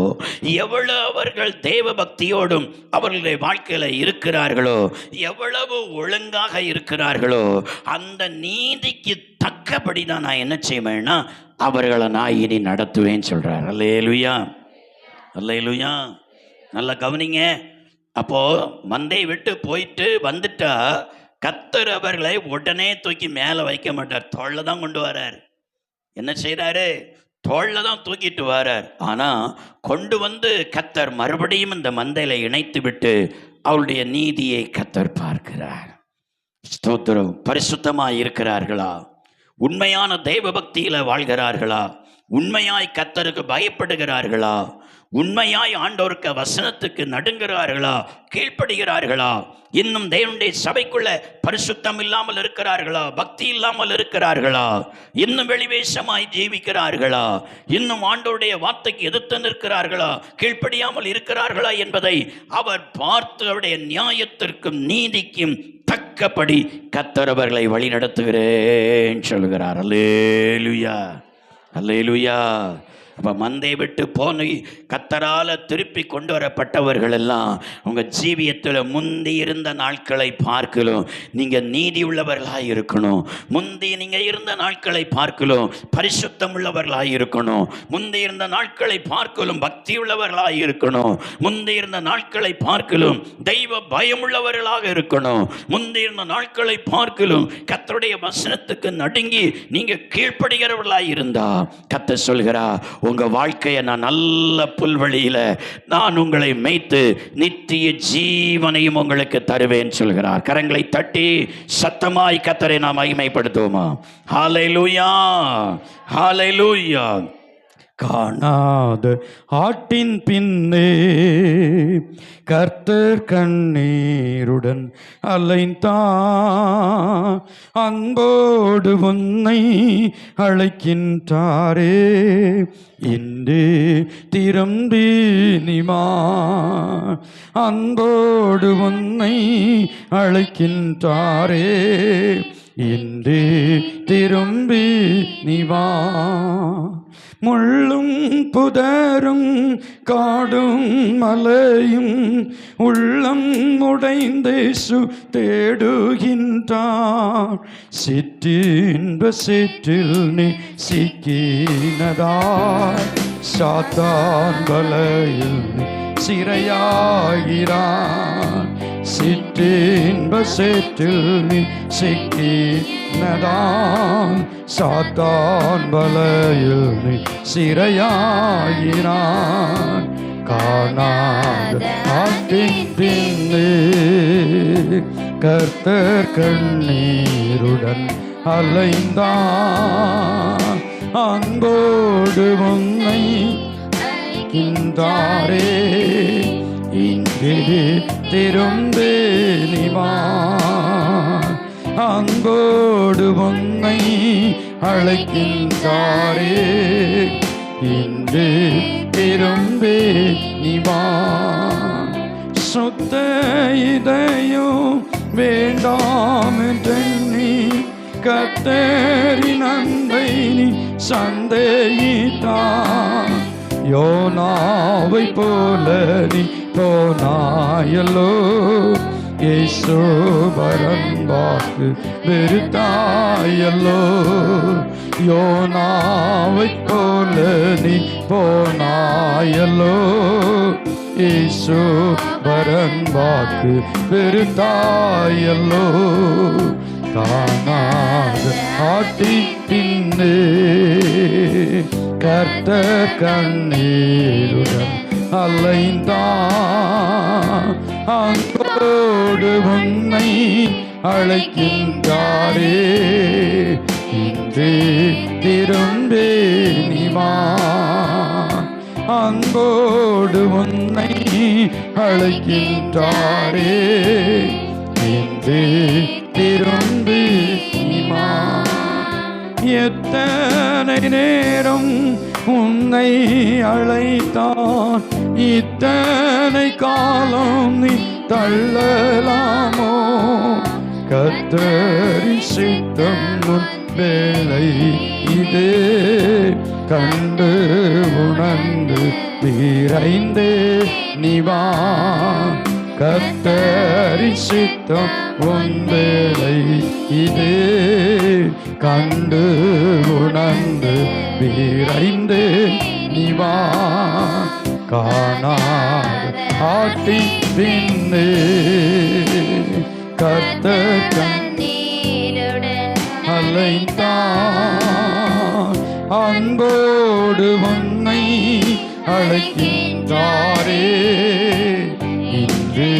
எவ்வளவு அவர்கள் தேவ பக்தியோடும் அவர்களுடைய வாழ்க்கையில் இருக்கிறார்களோ, எவ்வளவு ஒழுங்காக இருக்கிறார்களோ, அந்த நீதிக்கு தக்கபடி தான் நான் என்ன செய்வேன்னா அவர்களை நான் இனி நடத்துவேன்னு சொல்றார். அல்லேலூயா, அல்லேலூயா. நல்லா கவனிங்க. அப்போ மந்தை விட்டு போயிட்டு வந்துட்டா கர்த்தர் அவர்களை உடனே தூக்கி மேலே வைக்க மாட்டார். தோளில் தான் கொண்டு வரார். என்ன செய்கிறாரு? தோளில் தான் தூக்கிட்டு வரார். ஆனால் கொண்டு வந்து கர்த்தர் மறுபடியும் இந்த மந்தையில் இணைத்து விட்டு அவருடைய நீதியை கர்த்தர் பார்க்கிறார். ஸ்தோத்திரம். பரிசுத்தமாக இருக்கிறார்களா? உண்மையான தெய்வ பக்தியில் வாழ்கிறார்களா? உண்மையாய் கர்த்தருக்கு பயப்படுகிறார்களா? உண்மையாய் ஆண்டவருக்கு வசனத்துக்கு நடுங்கிறார்களா? கீழ்ப்படுகிறார்களா? இன்னும் தேவனுடைய சபைக்குள்ள பரிசுத்தம் இல்லாமல் இருக்கிறார்களா? பக்தி இல்லாமல் இருக்கிறார்களா? இன்னும் வெளிவேஷமாய் ஜீவிக்கிறார்களா? இன்னும் ஆண்டவருடைய வார்த்தைக்கு எதிர்த்து நிற்கிறார்களா? கீழ்ப்படியாமல் இருக்கிறார்களா என்பதை அவர் பார்த்து அவருடைய நியாயத்திற்கும் நீதிக்கும் தக்கபடி கர்த்தர் அவர்களை வழி நடத்துகிறேன் சொல்கிறார். அல்லேலூயா, அல்லேலூயா. அப்போ மந்தை விட்டு போன கர்த்தரால் திருப்பி கொண்டு வரப்பட்டவர்கள் எல்லாம் உங்கள் ஜீவியத்தில் முந்தி இருந்த நாட்களை பார்க்கலும் நீங்கள் நீதி உள்ளவர்களாக இருக்கணும். முந்தி நீங்கள் இருந்த நாட்களை பார்க்கலும் பரிசுத்தம் உள்ளவர்களாக இருக்கணும். முந்தி இருந்த நாட்களை பார்க்கலும் பக்தி உள்ளவர்களாக இருக்கணும். முந்தி இருந்த நாட்களை பார்க்கலும் தெய்வ பயமுள்ளவர்களாக இருக்கணும். முந்தி இருந்த நாட்களை பார்க்கலும் கர்த்தருடைய வசனத்துக்கு நடுங்கி நீங்கள் கீழ்ப்படுகிறவர்களாக இருந்தா கர்த்தர் சொல்கிறா, உங்க வாழ்க்கையை நான் நல்ல புல்வெளியில நான் உங்களை மேய்த்து நித்திய ஜீவனையும் உங்களுக்கு தருவேன் சொல்கிறார். கரங்களை தட்டி சத்தமாய் கர்த்தரை நாம் மகிமைப்படுத்துவோமா? ஹல்லேலூயா, ஹல்லேலூயா. காணாத ஆட்டின் பின்னே கர்த்தர் கண்ணீருடன் அலைந்தார், அன்போடு உன்னை அழைக்கின்றாரே, இன்று திரும்பி நிமா. அன்போடு உன்னை அழைக்கின்றாரே, இன்று திரும்பி நிவா. முள்ளும் புதரும் காடும் மலையும் உள்ளம் உடைந்தேசு தேடுகின்றார். சிற்றின்ப சேற்றில் நீ சிக்கினதாய் சாத்தான் வலையில் சிறையாகிறார். சிற்றின்ப சேற்றில் நீ சிக்கினதாம் சாத்தான் வலையில் நீ சிறையாகிறான். காணாத ஆட்டின் பின்னே கர்த்தர் கண்ணீருடன் அலைந்தான், அன்போடு உன்னை அழைக்கின்றாரே, இங்கே திரும்பி நிவா. அன்போடு உன்னை அழைக்கின்றாரே, இன்று திரும்பி நிவா. சுத்த இதயம் வேண்டாம் என்றெண்ணி கர்த்தரின் அன்பை நீ சந்தேகித்தாய். யோனாவை போல நீ போனாயல்லோ, இயேசு வரன்பாக்கு வெறுத்தாயல்லோ. யோனாவை போல நீ போனாயல்லோ, இயேசு வரன்பாக்கு வெறுத்தாயல்லோ. காணாத ஆட்டின் பின்னே கர்த்தர் கண்ணீருடன் அலைந்தான், அன்போடு உன்னை அழைக்கின்றாரே, இன்று திரும்பி நீ வா. அன்போடு உன்னை அழைக்கின்றாரே, இன்று திரும்பி நீ வா. எத்தனை நேரம் உன்னை அழைத்தான், இத்தனை காலம் நீ தள்ளலாமோ? கர்த்தரின் சித்தம் உன் வேலை இது, கண்டு உணர்ந்து விரைந்து நீ வா. கர்த்தரின் சித்தம் உன் வேலை இது, கண்டு உணர்ந்து விரைந்து நீ வா. காணாத ஆட்டி பின்னே கர்த்தர் கண்ணீருடன் அலைந்தான், அன்போடு உன்னை அழைக்கின்றாரே, இன்று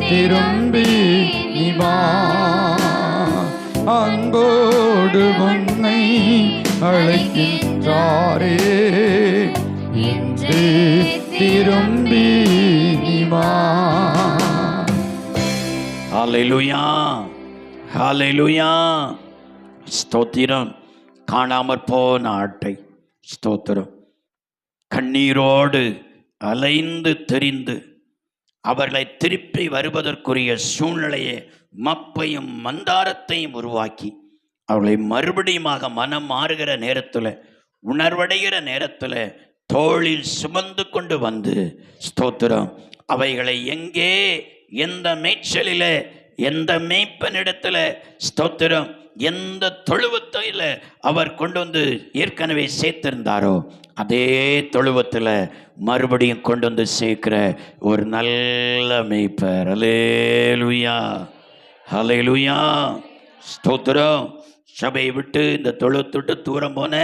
திரும்பி நீ வா. அன்போடு உன்னை அழைக்கின்றாரே, இன்று திரும்பி நீ வா. ஹல்லேலூயா, ஹல்லேலூயா. ஸ்தோத்திரம். காணாமற் போன ஆட்டை, ஸ்தோத்திரம், கண்ணீரோடு அலைந்து தெரிந்து அவர்களை திருப்பி வருவதற்குரிய சூழ்நிலையை மப்பையும் மந்தாரத்தையும் உருவாக்கி அவர்களை மறுபடியுமாக மனம் மாறுகிற நேரத்தில், உணர்வடைகிற நேரத்தில் தோளில் சுமந்து கொண்டு வந்து, ஸ்தோத்திரம், அவைகளை எங்கே, எந்த மேய்ச்சலில், எந்த மேய்ப்பனிடத்தில், ஸ்தோத்திரம், எந்த தொழுவத்தில் அவர் கொண்டு வந்து ஏற்கனவே சேர்த்திருந்தாரோ அதே தொழுவத்தில் மறுபடியும் கொண்டு வந்து சேர்க்கிற ஒரு நல்ல மேய்ப்பர். ஹல்லேலூயா, ஹல்லேலூயா, ஸ்தோத்திரம். சபையை விட்டு இந்த தொழுவத்துட்டு தூரம் போன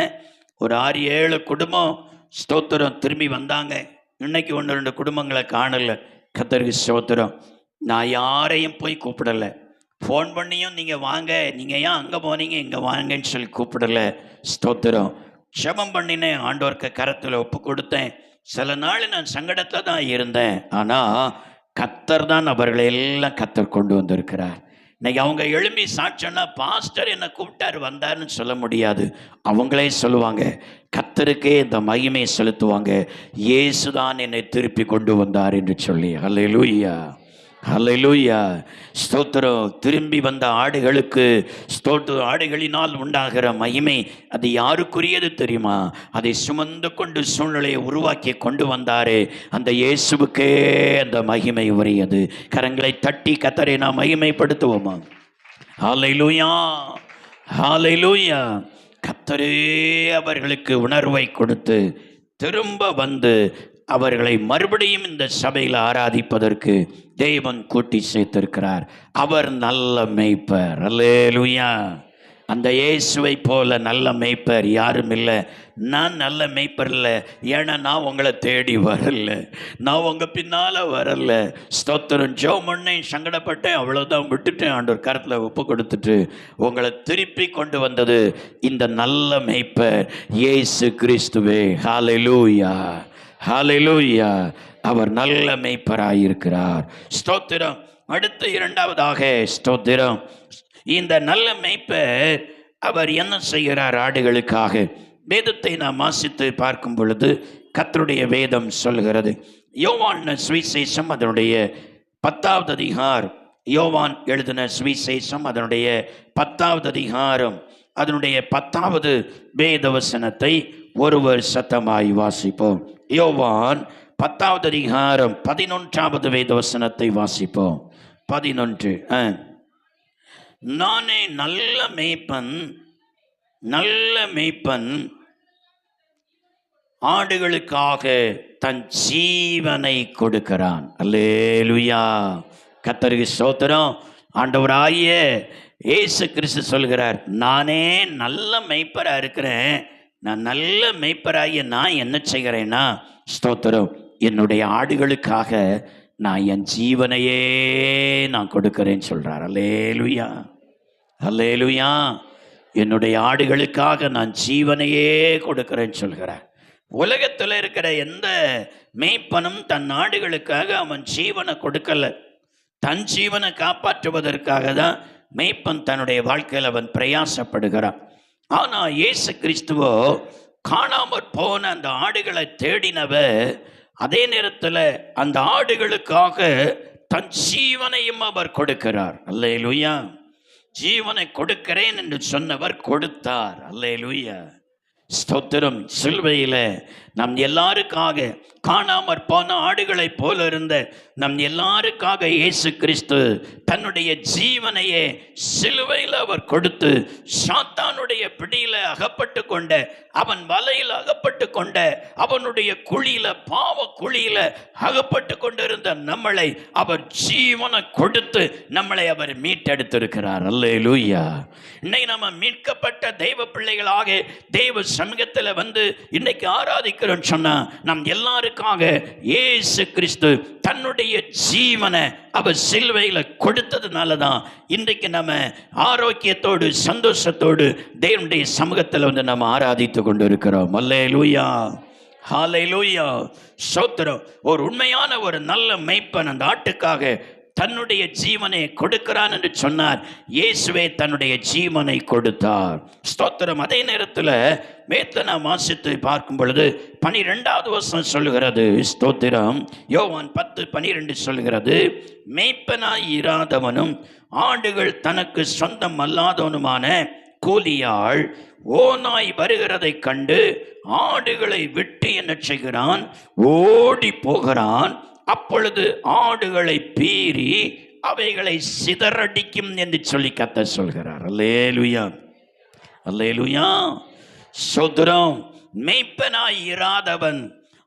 ஒரு 6-7 குடும்பம், ஸ்தோத்திரம், திரும்பி வந்தாங்க. இன்னைக்கு 1-2 குடும்பங்களை காணல. கர்த்தருக்கு ஸ்தோத்திரம். நான் யாரையும் போய் கூப்பிடலை, ஃபோன் பண்ணியும் நீங்கள் வாங்க, நீங்கள் ஏன் அங்கே போனீங்க இங்கே வாங்கன்னு சொல்லி கூப்பிடலை. ஸ்தோத்திரம். ஜெபம் பண்ணினேன், ஆண்டவருக்கு கரத்தில் ஒப்பு கொடுத்தேன். சில நாள் நான் சங்கடத்தில் தான் இருந்தேன், ஆனால் கர்த்தர் தான் அவர்களை எல்லாம் கர்த்தர் கொண்டு வந்திருக்கிறார். இன்னைக்கு அவங்க எழும்பி சாட்சினா பாஸ்டர் என்னை கூப்பிட்டார் வந்தாருன்னு சொல்ல முடியாது. அவங்களே சொல்லுவாங்க, கர்த்தருக்கே இந்த மகிமையை செலுத்துவாங்க, இயேசுதான் என்னை திருப்பி கொண்டு வந்தார் என்று சொல்லி. ஹல்லேலூயா, ஹல்லேலூயா, ஸ்தோத்திரம். திரும்பி வந்த ஆடுகளுக்கு, ஸ்தோத்திரம், ஆடுகளினால் உண்டாகிற மகிமை அது யாருக்குரியது தெரியுமா? அதை சுமந்து கொண்டு சூழ்நிலையை உருவாக்கி கொண்டு வந்தாரே அந்த இயேசுவுக்கே அந்த மகிமை உரியது. கரங்களை தட்டி கர்த்தரை நாம் மகிமைப்படுத்துவோமா? ஹல்லேலூயா, ஹல்லேலூயா. கர்த்தரே அவர்களுக்கு உணர்வை கொடுத்து திரும்ப வந்து அவர்களை மறுபடியும் இந்த சபையில் ஆராதிப்பதற்கு தேவன் கூட்டி சேர்த்திருக்கிறார். அவர் நல்ல மேய்ப்பர். அல்லேலூயா. அந்த இயேசுவை போல நல்ல மேய்ப்பர் யாரும் இல்லை. நான் நல்ல மேய்ப்பர் இல்லை, ஏன்னா நான் உங்களை தேடி வரல, நான் உங்கள் பின்னால் வரல. ஸ்தோத்திரம். ஜெபம் பண்ணேன், சங்கடப்பட்டேன், அவ்வளோதான், விட்டுட்டேன். ஆண்டவர் கரத்தில் ஒப்பு கொடுத்துட்டு உங்களை திருப்பி கொண்டு வந்தது இந்த நல்ல மேய்ப்பர் இயேசு கிறிஸ்துவே. ஹல்லேலூயா, ஹல்லேலூயா. அவர் நல்ல மேய்ப்பராயிருக்கிறார். ஸ்தோத்திரம். அடுத்து 2வதாக, ஸ்தோத்திரம், இந்த நல்ல மேய்ப்பர் அவர் என்ன செய்கிறார் ஆடுகளுக்காக? வேதத்தை நாம் வாசித்து பார்க்கும் பொழுது கர்த்தருடைய வேதம் சொல்கிறது. யோவான் சுவிசேஷம் அதனுடைய 10வது அதிகாரம், யோவான் எழுதின சுவிசேஷம் அதனுடைய 10வது அதிகாரம் அதனுடைய 10வது வேதவசனத்தை ஒருவர் சத்தமாய் வாசிப்போம். யோவான் 10வது அதிகாரம் 11வது வேதவசனத்தை வாசிப்போம். 11. நானே நல்ல மேய்ப்பன், நல்ல மேய்ப்பன் ஆடுகளுக்காக தன் ஜீவனை கொடுக்கிறான். அல்லேலூயா. கர்த்தருக்கு ஸ்தோத்திரம். ஆண்டவராகிய இயேசு கிறிஸ்து சொல்கிறார், நானே நல்ல மேய்ப்பராக இருக்கிறேன், நான் நல்ல மேய்ப்பராகிய நான் என்ன செய்கிறேன்னா, ஸ்தோத்திரம், என்னுடைய ஆடுகளுக்காக நான் என் ஜீவனையே நான் கொடுக்கிறேன்னு சொல்றார். அல்லேலூயா, அல்லேலூயா. என்னுடைய ஆடுகளுக்காக நான் ஜீவனையே கொடுக்கிறேன்னு சொல்கிறார். உலகத்தில் இருக்கிற எந்த மேய்ப்பனும் தன் ஆடுகளுக்காக அவன் ஜீவனை கொடுக்கல. தன் ஜீவனை காப்பாற்றுவதற்காக தான் மேய்ப்பன் தன்னுடைய வாழ்க்கையில் அவன் பிரயாசப்படுகிறான். ஆனால் இயேசு கிறிஸ்துவோ காணாமற் போன அந்த ஆடுகளை தேடினவர், அதே நேரத்தில் அந்த ஆடுகளுக்காக தன் ஜீவனையும் அவர் கொடுக்கிறார். அல்லேலூயா. ஜீவனை கொடுக்கிறேன் என்று சொன்னவர் கொடுத்தார். அல்லேலூயா, ஸ்தோத்திரம். சிலுவையில நம் எல்லாருக்காக, காணாமற் போன ஆடுகளைப் போல இருந்த நம் எல்லாருக்காக இயேசு கிறிஸ்து தன்னுடைய ஜீவனையே சிலுவையில் அவர் கொடுத்து, சாத்தானுடைய பிடியில அகப்பட்டு கொண்ட, அவன் வலையில் அகப்பட்டு கொண்ட, அவனுடைய குழியில, பாவ குழியில அகப்பட்டு கொண்டிருந்த நம்மளை அவர் ஜீவனை கொடுத்து நம்மளை அவர் மீட்டெடுத்திருக்கிறார். அல்லேலூயா. இன்னைக்கு நம்ம மீட்கப்பட்ட தெய்வ பிள்ளைகளாக தெய்வ சமூகத்தில் வந்து இன்னைக்கு ஆராதிக்கிறோம் சொன்னா, நம் எல்லாருக்காக இயேசு கிறிஸ்து தன்னுடைய ஜீவனை அவர் சிலுவையில் கொடுத்ததுனால தான் இன்றைக்கு நம்ம ஆரோக்கியத்தோடு சந்தோஷத்தோடு தேவனுடைய சமூகத்தில் வந்து நம்ம ஆராதித்து கொண்டு இருக்கிறோம். அல்லேலூயா, ஹல்லேலூயா, ஸ்தோத்திரம். ஒரு உண்மையான ஒரு நல்ல மேய்ப்பன் அந்த ஆட்டுக்காக தன்னுடைய ஜீவனை கொடுக்கிறான் என்று சொன்னார். இயேசுவே தன்னுடைய ஜீவனை கொடுத்தார். ஸ்தோத்திரம். அதே நேரத்தில் வேதத்தை நாம் வாசித்து பார்க்கும் பொழுது 12வது வசனம் சொல்லுகிறது, ஸ்தோத்திரம், யோவான் 10:12 சொல்லுகிறது, மேய்ப்பனாய் இராதவனும் ஆடுகள் தனக்கு சொந்தம் அல்லாதவனுமான கூலியாள் ஓநாய் வருகிறதை கண்டு ஆடுகளை விட்டு என்ன செய்கிறான், ஓடி போகிறான். அப்பொழுது ஆடுகளை பீறி அவைகளை சிதறடிக்கும் என்று சொல்லி கர்த்தர் சொல்கிறார். அல்லேலூயா, அல்லேலூயா, ஸ்தோத்திரம். மேய்ப்பனாய் இராதவன்,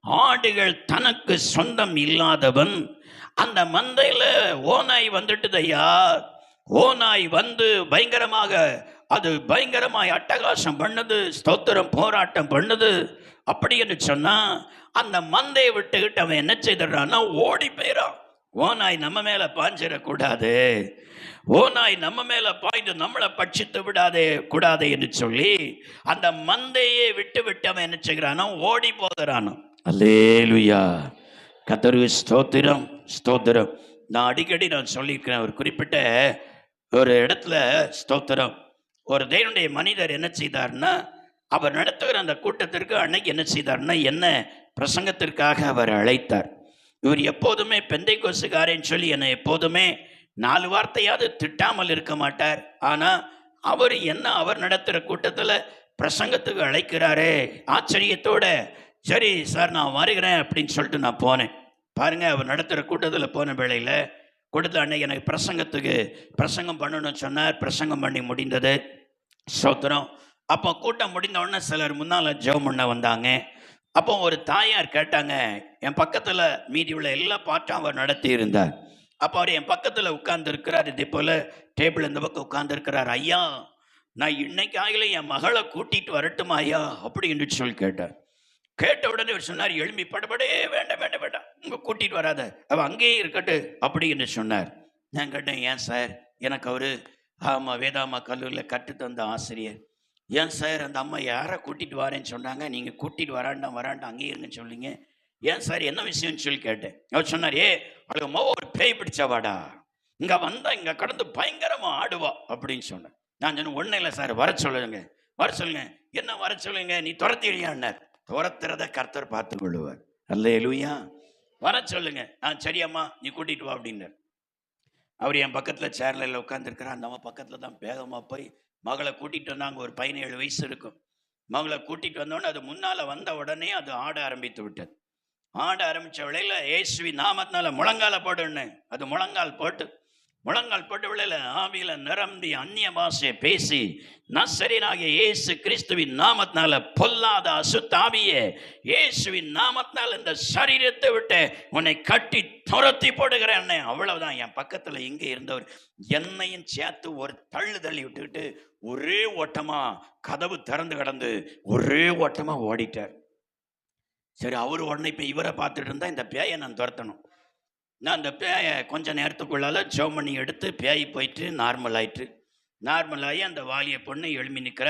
ஆடுகள் தனக்கு சொந்தம் இல்லாதவன். அந்த மந்தையில் ஓநாய் வந்துட்டுது ஐயா. ஓநாய் வந்து பயங்கரமாய் அட்டகாசம் பண்ணுது, ஸ்தோத்திரம், போராட்டம் பண்ணுது. அப்படி என்று சொன்னா அந்த மந்தையை விட்டுக்கிட்டு அவன் என்ன செய்தான்னா ஓடி போயிடான். ஓநாய் நம்ம மேல பாஞ்சிடக்கூடாது, ஓநாய் நம்ம மேல பாய்ந்து நம்மளை பட்சித்து விடாதே கூடாதே என்று சொல்லி அந்த மந்தையை விட்டு அவன் என்ன செய்கிறானோ ஓடி போகிறானோ. அல்லேலூயா, கர்த்தருக்கு ஸ்தோத்திரம், ஸ்தோத்திரம். நான் அடிக்கடி சொல்லியிருக்கிறேன், ஒரு குறிப்பிட்ட ஒரு இடத்துல, ஸ்தோத்திரம், ஒரு தேவனுடைய மனிதர் என்ன செய்தார்னா, அவர் நடத்துகிற அந்த கூட்டத்திற்கு அன்னைக்கு என்ன செய்தார்னா, என்ன பிரசங்கத்திற்காக அவர் அழைத்தார். இவர் எப்போதுமே பெந்தைக்கோசுக்காரன்னு சொல்லி என்னை எப்போதுமே 4 வார்த்தையாவது திட்டாமல் இருக்க மாட்டார். ஆனால் அவர் நடத்துகிற கூட்டத்தில் பிரசங்கத்துக்கு அழைக்கிறாரே, ஆச்சரியத்தோட சரி சார் நான் வருகிறேன் அப்படின்னு சொல்லிட்டு நான் போனேன். பாருங்க, அவர் நடத்துகிற கூட்டத்தில் போன வேளையில் கூட்டத்தில் அன்னைக்கு எனக்கு பிரசங்கம் பண்ணணும்னு சொன்னார். பிரசங்கம் பண்ணி முடிந்தது, ஸ்தோத்திரம். அப்போ கூட்டம் முடிந்த உடனே சிலர் முன்னால் ஜெபம் பண்ண வந்தாங்க. அப்போ ஒரு தாயார் கேட்டாங்க, என் பக்கத்தில் மீதி உள்ள எல்லா பாட்டும் அவர் நடத்தி இருந்தார். அப்போ அவர் என் பக்கத்தில் உட்கார்ந்து இருக்கிறார், இதே போல் டேபிள் இந்த பக்கம் உட்கார்ந்து இருக்கிறார். ஐயா, நான் இன்னைக்கு ஆகல என் மகளை கூட்டிட்டு வரட்டுமா ஐயா அப்படின்னு சொல்லி கேட்டார். கேட்ட உடனே அவர் சொன்னார், எழும்பி படபடே, வேண்டாம் உங்க கூட்டிட்டு வராத, அவள் அங்கேயே இருக்கட்டு அப்படின்னு சொன்னார். நான் கேட்டேன், ஏன் சார்? எனக்கு அவரு வேதாமா கல்லூரியில் கற்றுத்தந்த ஆசிரியர். ஏன் சார் அந்த அம்மா யாரை கூட்டிகிட்டு வரேன்னு சொன்னாங்க, நீங்கள் கூட்டிகிட்டு வராண்டாம் அங்கேயே இருங்கன்னு சொல்லிங்க, ஏன் சார் என்ன விஷயம்னு சொல்லி கேட்டேன். அவர் சொன்னார், அழுகமா ஒரு பேய் பிடிச்சவாடா, இங்கே வந்தால் இங்கே கடந்து பயங்கரமாக ஆடுவா அப்படின்னு சொன்னேன். நான் சொன்னேன், ஒன்றும் இல்லை சார், வர சொல்லுங்க. என்ன வர சொல்லுங்க, நீ துரத்திடுயான்னார். துரத்துறத கர்த்தர் பார்த்து கொள்ளுவார். அல்லேலூயா, வர சொல்லுங்க. சரியம்மா நீ கூட்டிகிட்டு வா அப்படின்னார். அவர் என் பக்கத்தில் சேர்ல உட்காந்துருக்கிறார். அந்த அம்மா பக்கத்தில் தான் வேகமாக போய் மகளை கூட்டிகிட்டு வந்தாங்க. ஒரு 17 வயசு இருக்கும். மகளை கூட்டிகிட்டு வந்தோடனே அது முன்னால் வந்த உடனே அது ஆட ஆரம்பித்து விட்டது. ஆட ஆரம்பித்த வேளையில் இயேசுவின் நாமத்தினால முழங்கால போடுன்னு அது முழங்கால் போட்டு முழங்கால் போட்டு விழல ஆவியில நிரம்பி அந்நிய பாஷையை பேசி நசரேயனாகிய இயேசு கிறிஸ்துவின் நாமத்தினால பொல்லாத அசுத்தாவியே, இயேசுவின் நாமத்தினால இந்த சரீரத்தை விட்டு உன்னை கட்டி துரத்தி போடுகிறேன். அவ்வளவுதான். என் பக்கத்துல இங்கே இருந்தவர் என்னையும் சேர்த்து ஒரு தள்ளு தள்ளி விட்டுக்கிட்டு ஒரே ஓட்டமா கதவு திறந்து கிடந்து ஒரே ஓட்டமா ஓடிட்டார். சரி, அவரு உடனே இப்ப இவரை பார்த்துட்டு இருந்தா இந்த பேயை நான் துரத்தணும். நான் அந்த பேயை கொஞ்ச நேரத்துக்குள்ளால ஜெபம் பண்ணி எடுத்து பேய் போயிட்டு நார்மல் ஆகி அந்த வாலிய பொண்ணு எழுப்பி நிற்கிற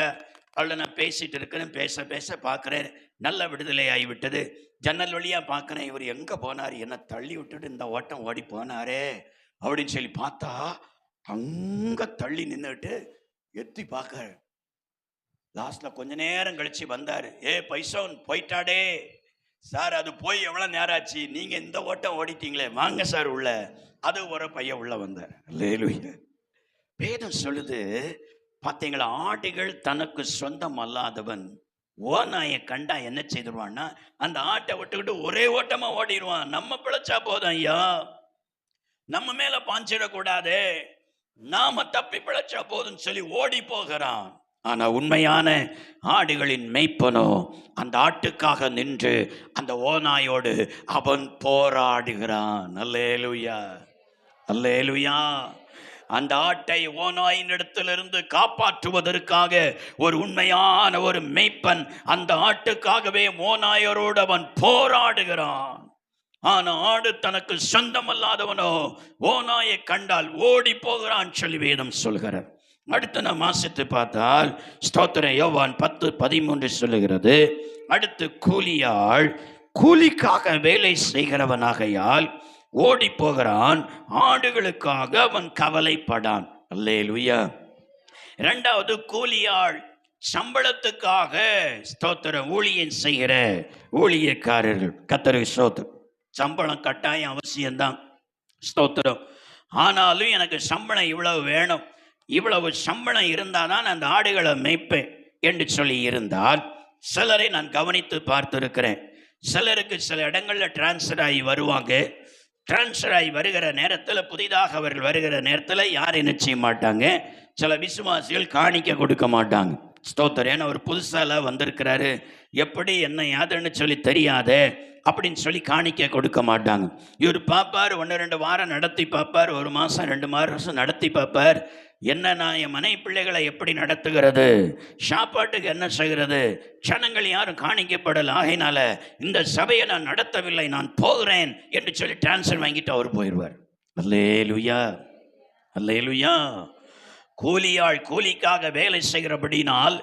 அவளை நான் பேசிட்டு இருக்கிறேன். பேச பேச பார்க்குறேன், நல்ல விடுதலை ஆகிவிட்டது. ஜன்னல் வழியாக பார்க்குறேன், இவர் எங்கே போனார், என்ன தள்ளி விட்டுட்டு இந்த ஓட்டம் ஓடி போனாரே அப்படின்னு சொல்லி பார்த்தா அங்கே தள்ளி நின்றுட்டு எத்தி பார்க்க லாஸ்ட்ல கொஞ்ச நேரம் கழிச்சு வந்தாரு. பைசோன் போயிட்டாடே சார், அது போய் எவ்வளோ நேரம் ஆச்சு, நீங்கள் இந்த ஓட்டம் ஓடிட்டீங்களே, வாங்க சார் உள்ள. அது ஒரு பையன் உள்ள வந்தார். அல்லேலூயா. வேதம் சொல்லுது பார்த்தீங்களா, ஆடுகள் தனக்கு சொந்தம் அல்லாதவன் ஓநாயை கண்டா என்ன செய்திருவான்னா அந்த ஆட்டை விட்டுக்கிட்டு ஒரே ஓட்டமா ஓடிடுவான். நம்ம பிழைச்சா போதும் ஐயா, நம்ம மேல பாஞ்சிடக்கூடாது, நாம தப்பி பிழைச்சா போதுன்னு சொல்லி ஓடி போகிறான். ஆனா உண்மையான ஆடுகளின் மெய்ப்பனோ அந்த ஆட்டுக்காக நின்று அந்த ஓநாயோடு அவன் போராடுகிறான். அல்லேலூயா, அல்லேலூயா. அந்த ஆட்டை ஓநாயின் இடத்திலிருந்து காப்பாற்றுவதற்காக ஒரு உண்மையான ஒரு மெய்ப்பன் அந்த ஆட்டுக்காகவே ஓநாயரோடு அவன் போராடுகிறான். ஆனா ஆடு தனக்கு சொந்தமல்லாதவனோ ஓநாயை கண்டால் ஓடி போகிறான் சொல்லி வேதம் சொல்கிறார். அடுத்து நாம் வாசித்து பார்த்தால் ஸ்தோத்திரம் யோவான் 10:13 சொல்லுகிறது, அடுத்து கூலியாள் கூலிக்காக வேலை செய்கிறவனாகையால் ஓடி போகிறான், ஆடுகளுக்காக அவன் கவலைப்படான். அல்லேலூயா. இரண்டாவது, கூலியாள் சம்பளத்துக்காக ஸ்தோத்திரம் ஊழியம் செய்கிற ஊழியக்காரர்கள். கர்த்தருக்கு ஸ்தோத்திரம். சம்பளம் கட்டாயம் அவசியம்தான், ஸ்தோத்திரம். ஆனாலும் எனக்கு சம்பளம் இவ்வளவு வேணும், இவ்வளவு சம்பளம் இருந்தால் தான் அந்த ஆடுகளை மேய்ப்பேன் என்று சொல்லி இருந்தால் சிலரை நான் கவனித்து பார்த்துருக்கிறேன். சிலருக்கு சில இடங்களில் டிரான்ஸ்ஃபர் ஆகி வருவாங்க. டிரான்ஸ்ஃபர் ஆகி வருகிற நேரத்தில், புதிதாக அவர்கள் வருகிற நேரத்தில் யார் என்ன செய்ய மாட்டாங்க, சில விசுவாசிகள் காணிக்க கொடுக்க மாட்டாங்க. ஸ்தோத்திரம். ஏன்னா அவர் புதுசாக வந்திருக்கிறாரு, எப்படி என்ன யாதுன்னு சொல்லி தெரியாதே அப்படின்னு சொல்லி காணிக்க கொடுக்க மாட்டாங்க. இவர் பார்ப்பார், 1-2 வாரம் நடத்தி பார்ப்பார், 1 மாதம் 2 மாதம் நடத்தி பார்ப்பார். என்ன நான் என் மனை பிள்ளைகளை எப்படி நடத்துகிறது, சாப்பாட்டுக்கு என்ன செய்கிறது, ஜனங்கள் யாரும் காணிக்கப்படல், ஆகையினால இந்த சபையை நான் நடத்தவில்லை, நான் போகிறேன் என்று சொல்லி டிரான்ஸ்ஃபர் வாங்கிட்டு அவர் போயிடுவார். அல்லேலூயா, அல்லேலூயா. கூலியாள் கூலிக்காக வேலை செய்கிறபடினால்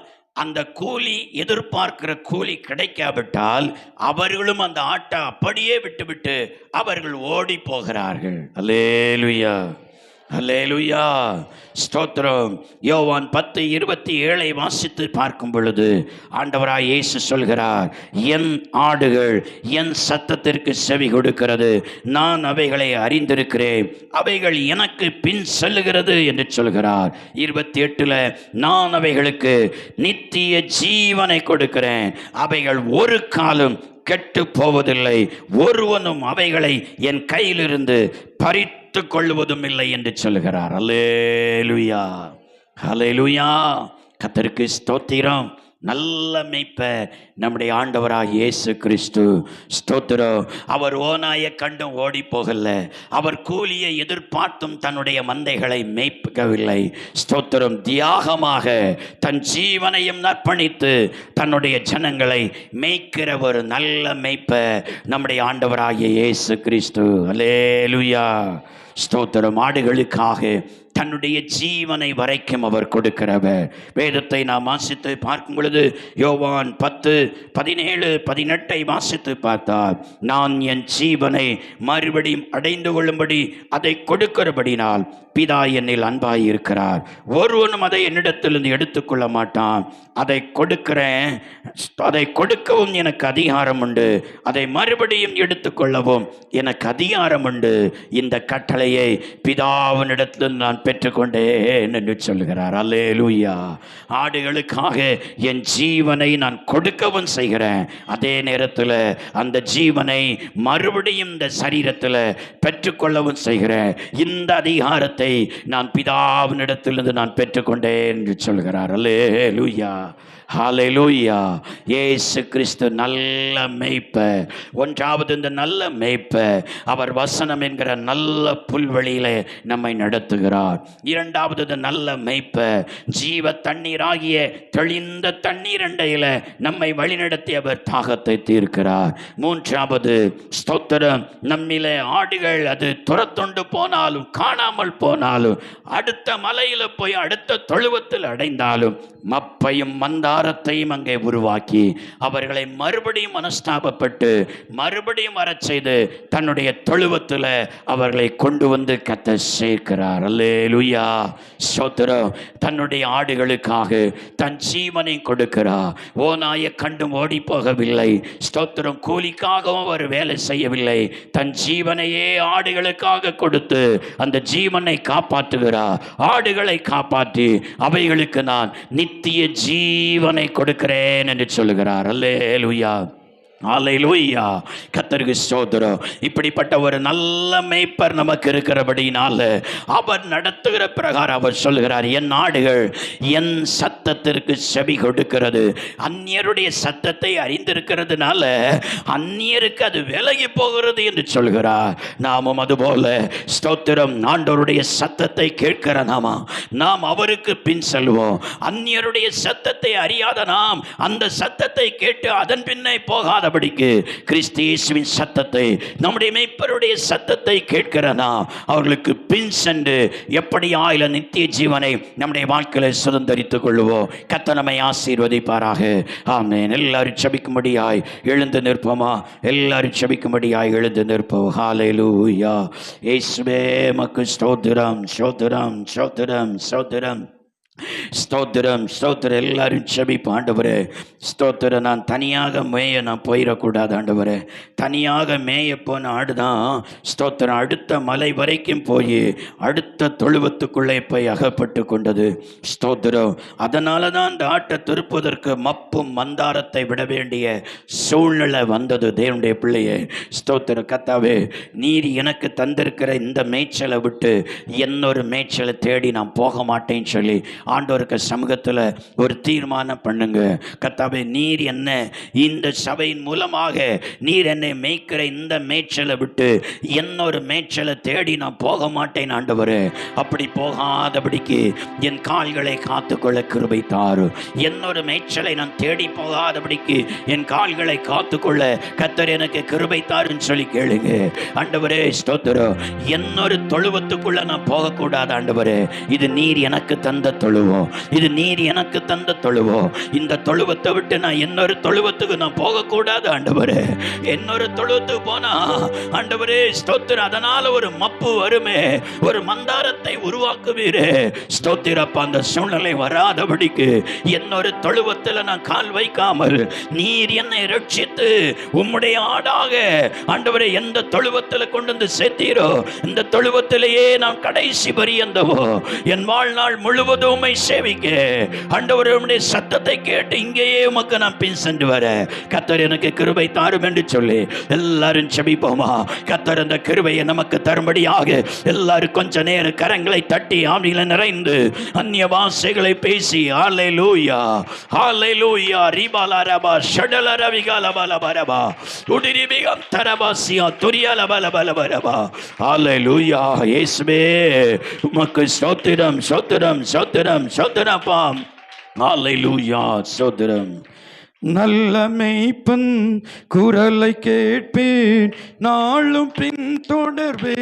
அந்த கூலி எதிர்பார்க்கிற கூலி கிடைக்காவிட்டால் அவர்களும் அந்த ஆட்டை அப்படியே விட்டுவிட்டு அவர்கள் ஓடி போகிறார்கள். அல்லேலூயா, அல்லேலூயா, ஸ்தோத்திரம். யோவான் 10:27 வாசித்து பார்க்கும் பொழுது ஆண்டவராய் இயேசு சொல்கிறார், என் ஆடுகள் என் சத்தத்திற்கு செவி கொடுக்கிறது, நான் அவைகளை அறிந்திருக்கிறேன், அவைகள் எனக்கு பின் செல்லுகிறது என்று சொல்கிறார். 28 நான் அவைகளுக்கு நித்திய ஜீவனை கொடுக்கிறேன், அவைகள் ஒரு காலம் கெட்டு போவதில்லை, ஒருவனும் அவைகளை என் கையிலிருந்து பறித்து கொள்வதும் இல்லை என்று சொல்கிறார். அல்லேலூயா, அல்லேலூயா. கர்த்தருக்கு ஸ்தோத்திரம். நல்ல மேய்ப்பர் நம்முடைய ஆண்டவராக இயேசு கிறிஸ்து. ஸ்தோத்திரம். அவர் ஓநாயை கண்டும் ஓடி போகல, அவர் கூலியை எதிர்பார்த்தும் தன்னுடைய மந்தைகளை மேய்க்கவில்லை. ஸ்தோத்திரம். தியாகமாக தன் ஜீவனையும் அர்ப்பணித்து தன்னுடைய ஜனங்களை மேய்க்கிற ஒரு நல்ல மேய்ப்பர் நம்முடைய ஆண்டவராகிய இயேசு கிறிஸ்து. அல்லேலூயா, ஸ்தோத்திரம். ஆடுகளுக்காக தன்னுடைய ஜீவனை வரைக்கும் அவர் கொடுக்கிறவர். வேதத்தை நாம் வாசித்து பார்க்கும் பொழுது யோவான் 10:17-18 வாசித்து பார்த்தால், நான் என் ஜீவனை மறுபடியும் அடைந்து கொள்ளும்படி அதை கொடுக்கிறபடினால் பிதா என்னில் அன்பாய் இருக்கிறார், ஒருவனும் அதை என்னிடத்திலிருந்து எடுத்துக்கொள்ள மாட்டான். அதை கொடுக்கிறேன், அதை கொடுக்கவும் எனக்கு அதிகாரம் உண்டு, அதை மறுபடியும் எடுத்துக்கொள்ளவும் எனக்கு அதிகாரம் உண்டு. இந்த கட்டளையை பிதாவினிடத்திலிருந்து நான் பெற்றுக்கொண்டேன் என்று சொல்கிறார். அல்லேலூயா. ஆடுகளுக்காக என் ஜீவனை நான் கொடுக்கவும் பெற்றுக்கொள்ளவும் செய்கிறேன். அதே நேரத்தில் அந்த ஜீவனை மறுபடியும் இந்த சரீரத்தில் பெற்றுக்கொள்ளவும் செய்கிறேன். இந்த அதிகாரத்தை நான் பிதாவினிடத்திலிருந்து நான் பெற்றுக்கொண்டேன் என்று சொல்கிறார். அல்லேலூயா, ஹல்லேலூயா. இயேசு கிறிஸ்து நல்ல மேய்ப்பர். ஒன்றாவது, இந்த நல்ல மேய்ப்பர் அவர் வசனம் என்கிற நல்ல புல்வெளியிலே நம்மை நடத்துகிறார். இரண்டாவது, இந்த நல்ல மேய்ப்பர் ஜீவ தண்ணீராகிய தெளிந்த தண்ணீர் அண்டையில நம்மை வழிநடத்தி அவர் தாகத்தை தீர்க்கிறார். மூன்றாவது, ஸ்தோத்திரம், நம்மிலே ஆடுகள் அது துரத்துண்டு போனாலும் காணாமல் போனாலும் அடுத்த மலையில போய் அடுத்த தொழுவத்தில் அடைந்தாலும் மப்பையும் மந்தாரத்தையும் அங்கே உருவாக்கி அவர்களை மறுபடியும் மனஸ்தாபப்பட்டு மறுபடியும் வரச் செய்து தன்னுடைய தொழுவத்தில் அவர்களை கொண்டு வந்து கத்த சேர்க்கிறார். அல்லேலூயா, ஸ்தோத்திரம். தன்னுடைய ஆடுகளுக்காக தன் ஜீவனை கொடுக்கிறார். ஓநாயை கண்டும் ஓடி போகவில்லை. ஸ்தோத்திரம். கூலிக்காகவும் அவர் வேலை செய்யவில்லை. தன் ஜீவனையே ஆடுகளுக்காக கொடுத்து அந்த ஜீவனை காப்பாற்றுகிறார். ஆடுகளை காப்பாற்றி அவைகளுக்கு நான் நித்திய ஜீவனை கொடுக்கிறேன் என்று சொல்லுகிறார். அல்லேலூயா, ஹல்லேலூயா. கர்த்தருக்கு ஸ்தோத்திரம். இப்படிப்பட்ட ஒரு நல்ல மேய்ப்பர் நமக்கு இருக்கிறபடினால அவர் நடத்துகிற பிரகாரம் அவர் சொல்கிறார், என் ஆடுகள் என் சத்தத்திற்கு செவி கொடுக்கிறது. அந்நியருடைய சத்தத்தை அறிந்திருக்கிறதுனால அந்நியருக்கு அது விலகி போகிறது என்று சொல்கிறார். நாமும் அதுபோல ஸ்தோத்திரம், ஆண்டவருடைய சத்தத்தை கேட்கிற நாம் அவருக்கு பின் செல்வோம். அந்நியருடைய சத்தத்தை அறியாத நாம் அந்த சத்தத்தை கேட்டு அதன் பின்னே போகாத கிறிஸ்து இயேசுவின் சத்தத்தை, நம்முடைய மேய்ப்பருடைய சத்தத்தை கேட்கிற நாம் அவர்களுக்கு பின் சென்று எப்படியாயில நித்திய ஜீவனை நம்முடைய வாழ்க்கையில சுதந்தரித்துக் கொள்வோம். கர்த்தர் நம்மை ஆசீர்வதிப்பாராக. ஆமென். எல்லாரும் ஜெபிக்கும்படியாய் எழுந்து நிற்போமா? எல்லாரும் ஜெபிக்கும்படியாய் எழுந்து நிற்போம். ஹல்லேலூயா. இயேசுவே உமக்கு ஸ்தோத்திரம், ஸ்தோத்திரம், ஸ்தோத்திரம், ஸ்தோத்திரம், ஸ்தோத்திரம், ஸ்தோத்திரம். எல்லாரும் செபிப்போம். ஆண்டவரே ஸ்தோத்திரம். நான் தனியாக மேய நான் போயிடக்கூடாது ஆண்டவரே. தனியாக மேய போன ஆடுதான் ஸ்தோத்திரம் அடுத்த மலை வரைக்கும் போய் அடுத்த தொழுவத்துக்குள்ளே போய் அகப்பட்டு கொண்டது. ஸ்தோத்திரம். அதனால தான் அந்த ஆட்டை திருப்பதற்கு மப்பும் மந்தாரத்தை விட வேண்டிய சூழ்நிலை வந்தது. தேவனுடைய பிள்ளையே ஸ்தோத்திரம். கர்த்தாவே, நீர் எனக்கு தந்திருக்கிற இந்த மேய்ச்சலை விட்டு இன்னொரு மேய்ச்சலை தேடி நான் போக மாட்டேன்னு சொல்லி ஆண்டவருக்கு சமூகத்தில் ஒரு தீர்மானம் பண்ணுங்க. கர்த்தாவே, நீர் என்ன இந்த சபையின் மூலமாக நீர் என்னை மேய்க்கிற இந்த மேய்ச்சலை விட்டு இன்னொரு மேய்ச்சலை தேடி நான் போக மாட்டேன் ஆண்டவரே. அப்படி போகாதபடிக்கு என் கால்களை காத்துக்கொள்ள கிருபை தாரு. இன்னொரு மேய்ச்சலை நான் தேடி போகாதபடிக்கு என் கால்களை காத்துக்கொள்ள கர்த்தர் எனக்கு கிருபை தாருன்னு சொல்லி கேளுங்க. ஆண்டவரே ஸ்தோத்திரம். இன்னொரு தொழுவத்துக்குள்ள நான் போகக்கூடாது ஆண்டவரே. இது நீர் எனக்கு தந்த தொழுவம், இது நீர் எனக்கு தந்த தொழுவம். இந்த தொழுவத்தை விட்டு நான் இன்னொரு தொழுவத்துக்கு நான் போகக்கூடாது ஆண்டவரே. இன்னொரு தொழுவத்துக்கு போனா ஆண்டவரே ஸ்தோத்திரம் அதனால ஒரு மப்பு வருமே, ஒரு மந்தாரத்தை உருவாக்குவீரே. ஸ்தோத்திரப்பா, அந்த சூழ்நிலை வராதபடிக்கு இன்னொரு தொழுவத்தில் நான் கால் வைக்காமல் நீர் என்னை ரட்சித்து உம்முடைய ஆடாக ஆண்டவரே எந்த தொழுவத்தில் கொண்டு வந்து சேர்த்தீரோ இந்த தொழுவத்திலேயே நான் கடைசி பரியந்தவோ என் வாழ்நாள் முழுவதும் சேவிக்க ஆண்டவரே உம்முடைய சத்தத்தை கேட்டு இங்கேயே உமக்கு நான் பின் சென்று வர கர்த்தர் எனக்கு கிருபை தாரும் என்று சொல்லி எல்லாரும் ஜெபிப்போமா? கர்த்தர் அந்த கிருபையை நமக்கு தரும்படியாக எல்லாரும் கொஞ்ச நேரம் கரங்களை தட்டி ஆவியில நிறைந்து அந்நிய பாஷைகளை பேசி ஹல்லேலூயா, ஹல்லேலூயா, ரிபாலரபா ஷடலரவிகாலபலபரபா உடிரிபிகம் தரபாசியா துரியலபலபலபரபா. ஹல்லேலூயா. இயேசுவே உமக்கு ஸ்தோத்திரம், ஸ்தோத்திரம், ஸ்தோத்திரம், ஸ்தோத்திரப்பா. ஹல்லேலூயா, ஸ்தோத்திரம். நல்ல மேய்ப்பன் குரலை கேட்பேன், நாளும் பின் தொடர்வேன்.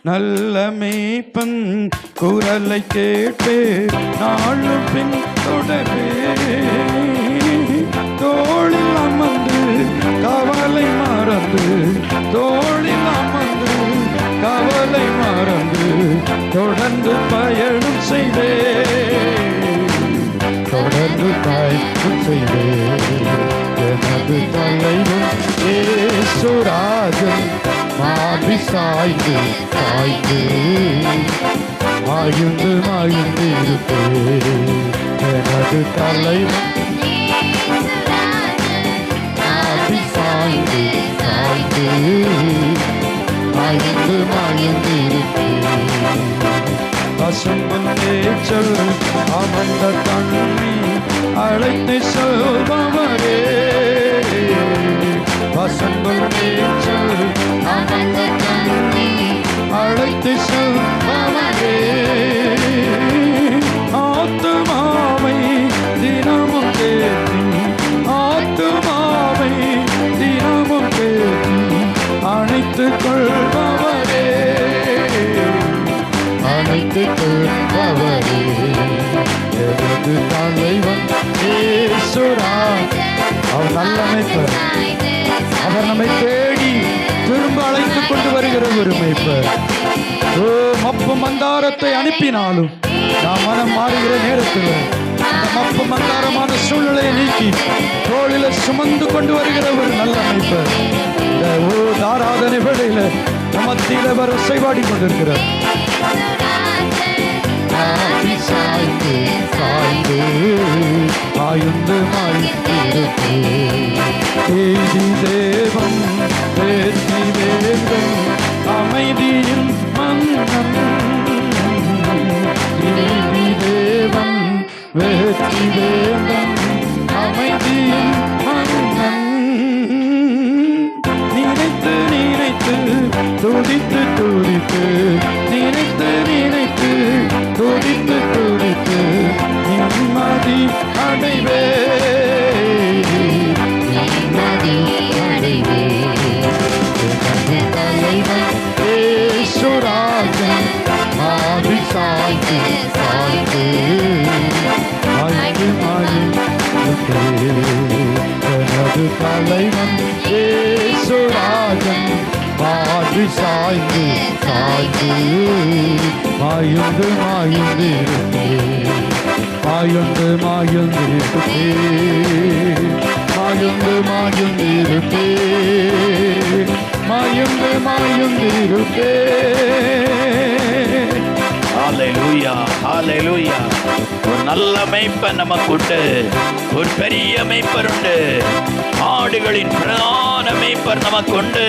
நல்ல மேய்ப்பன் குரலை கேட்பேன், நாளும் பின் தொடர்வேன். தோளில் அமர்ந்து கவலை மறந்து, தோளில் அமர்ந்து கவலை மறந்து தொடர்ந்து பயணம் செய்வேன், தொடர்ந்து பயணம் செய்வேன். எனது தலைவன் இயேசுராஜன் மாறி சாய்ந்து சாய்ந்து மாய்ந்து மாய்ந்து இருப்பேன். எனது தலைவன் சாய்ந்து சாய்ந்து மாய்ந்து மாய்ந்திருப்பேன். பசும்புல் மேய்ச்சல் அமர்ந்த தண்ணி அழைத்து செல்பவரே. பசும்புல் மேய்ச்சல் அமர்ந்த தண்ணி அழைத்து செல்பவரே. ஆத்துமாவை தினமும் தேற்றி, ஆத்துமாவை தினமும் தேற்றி அணைத்துக் கொள்பவரே, அணைத்துக் கொள்பவரே. எனது தலைவன் இயேசுராஜன். அவர் நல்ல மேய்ப்பர். அவர் நம்மை தேடி திரும்ப அழைத்துக் கொண்டு வருகிற ஒரு மேய்ப்பர். மப்பு மந்தாரத்தை அனுப்பினாலும் நாம் மனம் மாறுகிற நேரத்தில் அந்த மப்பு மந்தாரமான சூழ்நிலையை நீக்கி தோளில சுமந்து கொண்டு வருகிற ஒரு நல்ல மேய்ப்பர். இந்த ஆராதனை வேளையில மத்தியில வர செய்வாடி கொண்டிருக்கிறார். சாய்ந்து சாய்ந்து ஆயுந்து மாய்ந்து தேவம் வேத்தி வேந்தன் அமைதியின் மன்னன். தேவன் வேத்தி வேந்தன் அமைதியின் மன்னன். நினைத்து நினைத்து துடித்து துடித்து நினைத்து நினைத்து துடித்து துடித்து நிம்மதி அடைவே, நிம்மதி அடைவே. தலைவன் இயேசுராஜன் மாறி சாய்ந்து சாய்ந்து மாய்ந்து மாய்ந்து. எனது தலைவன் இயேசுராஜன் மாறி சாய்ந்து சாய்ந்து மாய்ந்து மாய்ந்து மாய்ந்து மாய்ந்து மாய்ந்து மாய்ந்து மாய்ந்து மாய்ந்து. ஹல்லேலூயா, ஹல்லேலூயா. ஒரு நல்ல மேய்ப்பர் நமக்கு உண்டு. ஒரு பெரிய மேய்ப்பர் உண்டு. ஆடுகளின் பிரதான மேய்ப்பர் நமக்கு உண்டு.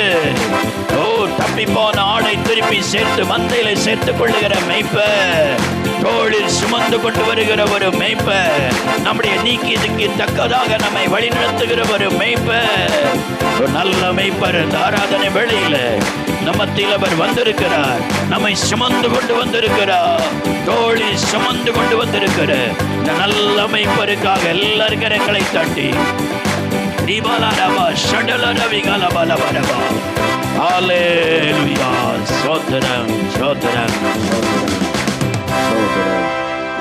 தப்பி போன ஆடை திருப்பி சேர்த்து மந்தையில சேர்த்துக் கொள்ளுகிற மேய்ப்பர், தோளில் சுமந்து கொண்டு வருகிற ஒரு மேய்ப்பர், நம்முடைய நீக்கியதுக்கு தக்கதாக நம்மை வழிநடத்துகிற ஒரு மேய்ப்பர், ஒரு நல்ல மேய்ப்பர். இந்த ஆராதனை வேளையில நம்மத்தில் அவர் வந்திருக்கிறார். நம்மை சுமந்து கொண்டு வந்திருக்கிறார். தோளில் சுமந்து கொண்டு வந்திருக்கிற இந்த நல்ல மேய்ப்பருக்காக எல்லாரும் கரங்களை தட்டி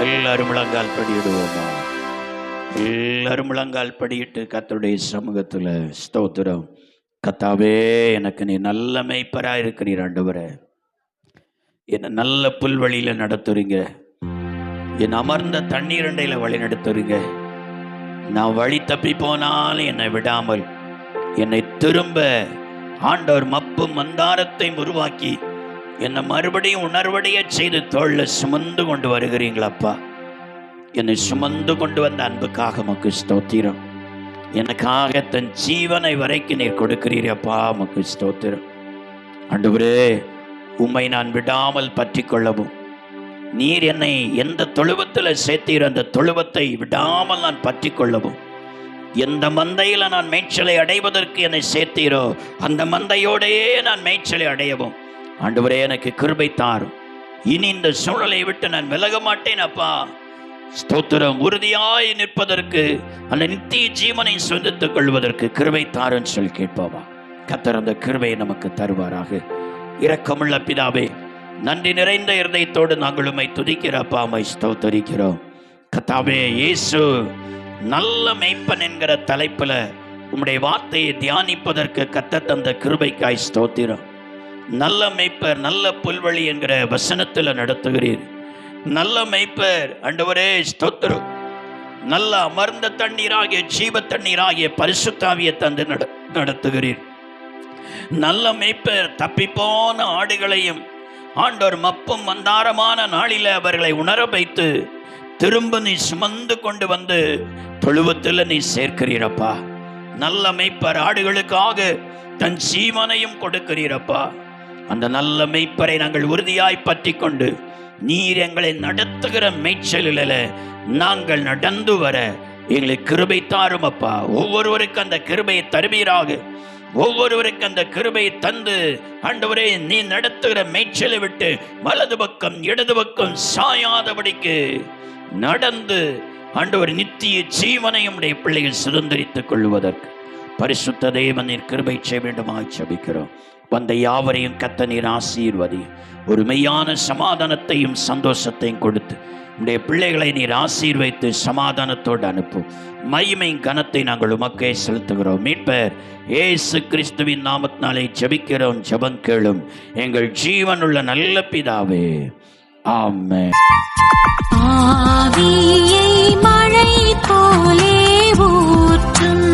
எல்லாரும் முழங்கால் படியிடுவோமா? எல்லாரும் முழங்கால் படியிட்டு கர்த்தருடைய சமூகத்துல ஸ்தோத்திரம். கர்த்தாவே, எனக்கு நீ நல்ல மேய்ப்பரா இருக்கிறீர் ஆண்டவரே. என்னை நல்ல புல்வெளியில நடத்துறீங்க. என் அமர்ந்த தண்ணீர் அண்டையில வழி நடத்துறீங்க. நான் வழி தப்பி போனாலும் என்னை விடாமல் என்னை திரும்ப ஆண்டவர் மப்பு மந்தாரத்தை உருவாக்கி என்னை மறுபடியும் உணர்வடைய செய்து தோள்ல சுமந்து கொண்டு வருகிறீங்களப்பா. என்னை சுமந்து கொண்டு வந்த அன்புக்காக உமக்கு ஸ்தோத்திரம். எனக்காக தன் ஜீவனை வரைக்கும் நீர் கொடுக்கிறீரப்பா, உமக்கு ஸ்தோத்திரம். ஆண்டவரே, உம்மை நான் விடாமல் பற்றி கொள்ளவும், நீர் என்னை எந்த தொழுவத்தில் சேர்த்தீர் அந்த தொழுவத்தை விடாமல் நான் பற்றி கொள்ளவும், எந்த மந்தையில் நான் மேய்ச்சலை அடைவதற்கு என்னை சேர்த்தீரோ அந்த மந்தையோடையே நான் மேய்ச்சலை அடையவும் ஆண்டவரே எனக்கு கிருபை தாரும். இனி இந்த சூழலை விட்டு நான் விலக மாட்டேன் அப்பா. ஸ்தோத்திரம். உறுதியாய் நிற்பதற்கு, அந்த நித்திய ஜீவனை சொந்தத்துக் கொள்வதற்கு கிருபை தாருன்னு சொல்லி கேட்போமா? கர்த்தர் அந்த கிருபையை நமக்கு தருவாராக. இரக்கமுள்ள பிதாவே, நன்றி நிறைந்த இருதயத்தோடு நாங்கள் உம்மை துதிக்கிறப்பா, உம்மை ஸ்தோத்தரிக்கிறோம். கர்த்தாவே, இயேசு நல்ல மேய்ப்பன் என்கிற தலைப்புல உம்முடைய வார்த்தையை தியானிப்பதற்கு கர்த்தர் தந்த கிருபைக்காய் ஸ்தோத்திரம். நல்ல மேய்ப்பர், நல்ல புல்வெளி என்கிற வசனத்தில் நடத்துகிறீர். நல்ல மேய்ப்பர் ஆண்டவரே ஸ்தோத்திரம். நல்ல அமர்ந்த தண்ணீராகிய ஜீவ தண்ணீராகிய பரிசுத்தாவியை தந்து நடத்துகிறீர். நல்ல மேய்ப்பர் தப்பிப்போன ஆடுகளையும் ஆண்டவர் மப்பும் மந்தாரமான நாளில அவர்களை உணர வைத்து திரும்ப நீ சுமந்து கொண்டு வந்து தொழுவத்தில் நீ சேர்க்கிறீரப்பா. நல்ல மேய்ப்பர் ஆடுகளுக்காக தன் ஜீவனையும் கொடுக்கிறீரப்பா. அந்த நல்ல மேய்ப்பரை நாங்கள் உறுதியாய் பற்றி கொண்டு நீர் எங்களை நடத்துகிற மேய்ச்சலில நாங்கள் நடந்து வர எங்களுக்கு கிருபை தாரும் அப்பா. ஒவ்வொருவருக்கு அந்த கிருபையை தருவீராக. ஒவ்வொருவருக்கு அந்த கிருபையை தந்து ஆண்டவரே நீ நடத்துகிற மேய்ச்சலை விட்டு வலது பக்கம் இடது பக்கம் சாயாதபடிக்கு நடந்து ஆண்டவர் நித்திய ஜீவனையும் உடைய பிள்ளைகள் சுதந்திரித்துக் கொள்வதற்கு பரிசுத்த தேவனின் கிருபை செய்ய வேண்டுமாய் ஜெபிக்கிறோம். வந்த யாவரையும் கர்த்தர் நீர் ஆசீர்வதி. ஒரு மெய்யான சமாதானத்தையும் சந்தோஷத்தையும் கொடுத்து உடைய பிள்ளைகளை நீர் ஆசீர்வைத்து சமாதானத்தோடு அனுப்பும். மகிமை கனத்தை நாங்கள் உமக்கே செலுத்துகிறோம். மீட்பர் இயேசு கிறிஸ்துவின் நாமத்தினாலே ஜெபிக்கிறோம். ஜெபம் கேளும் எங்கள் ஜீவனுள்ள நல்ல பிதாவே, ஆமென். ஆவியை மழை போலே ஊற்றும்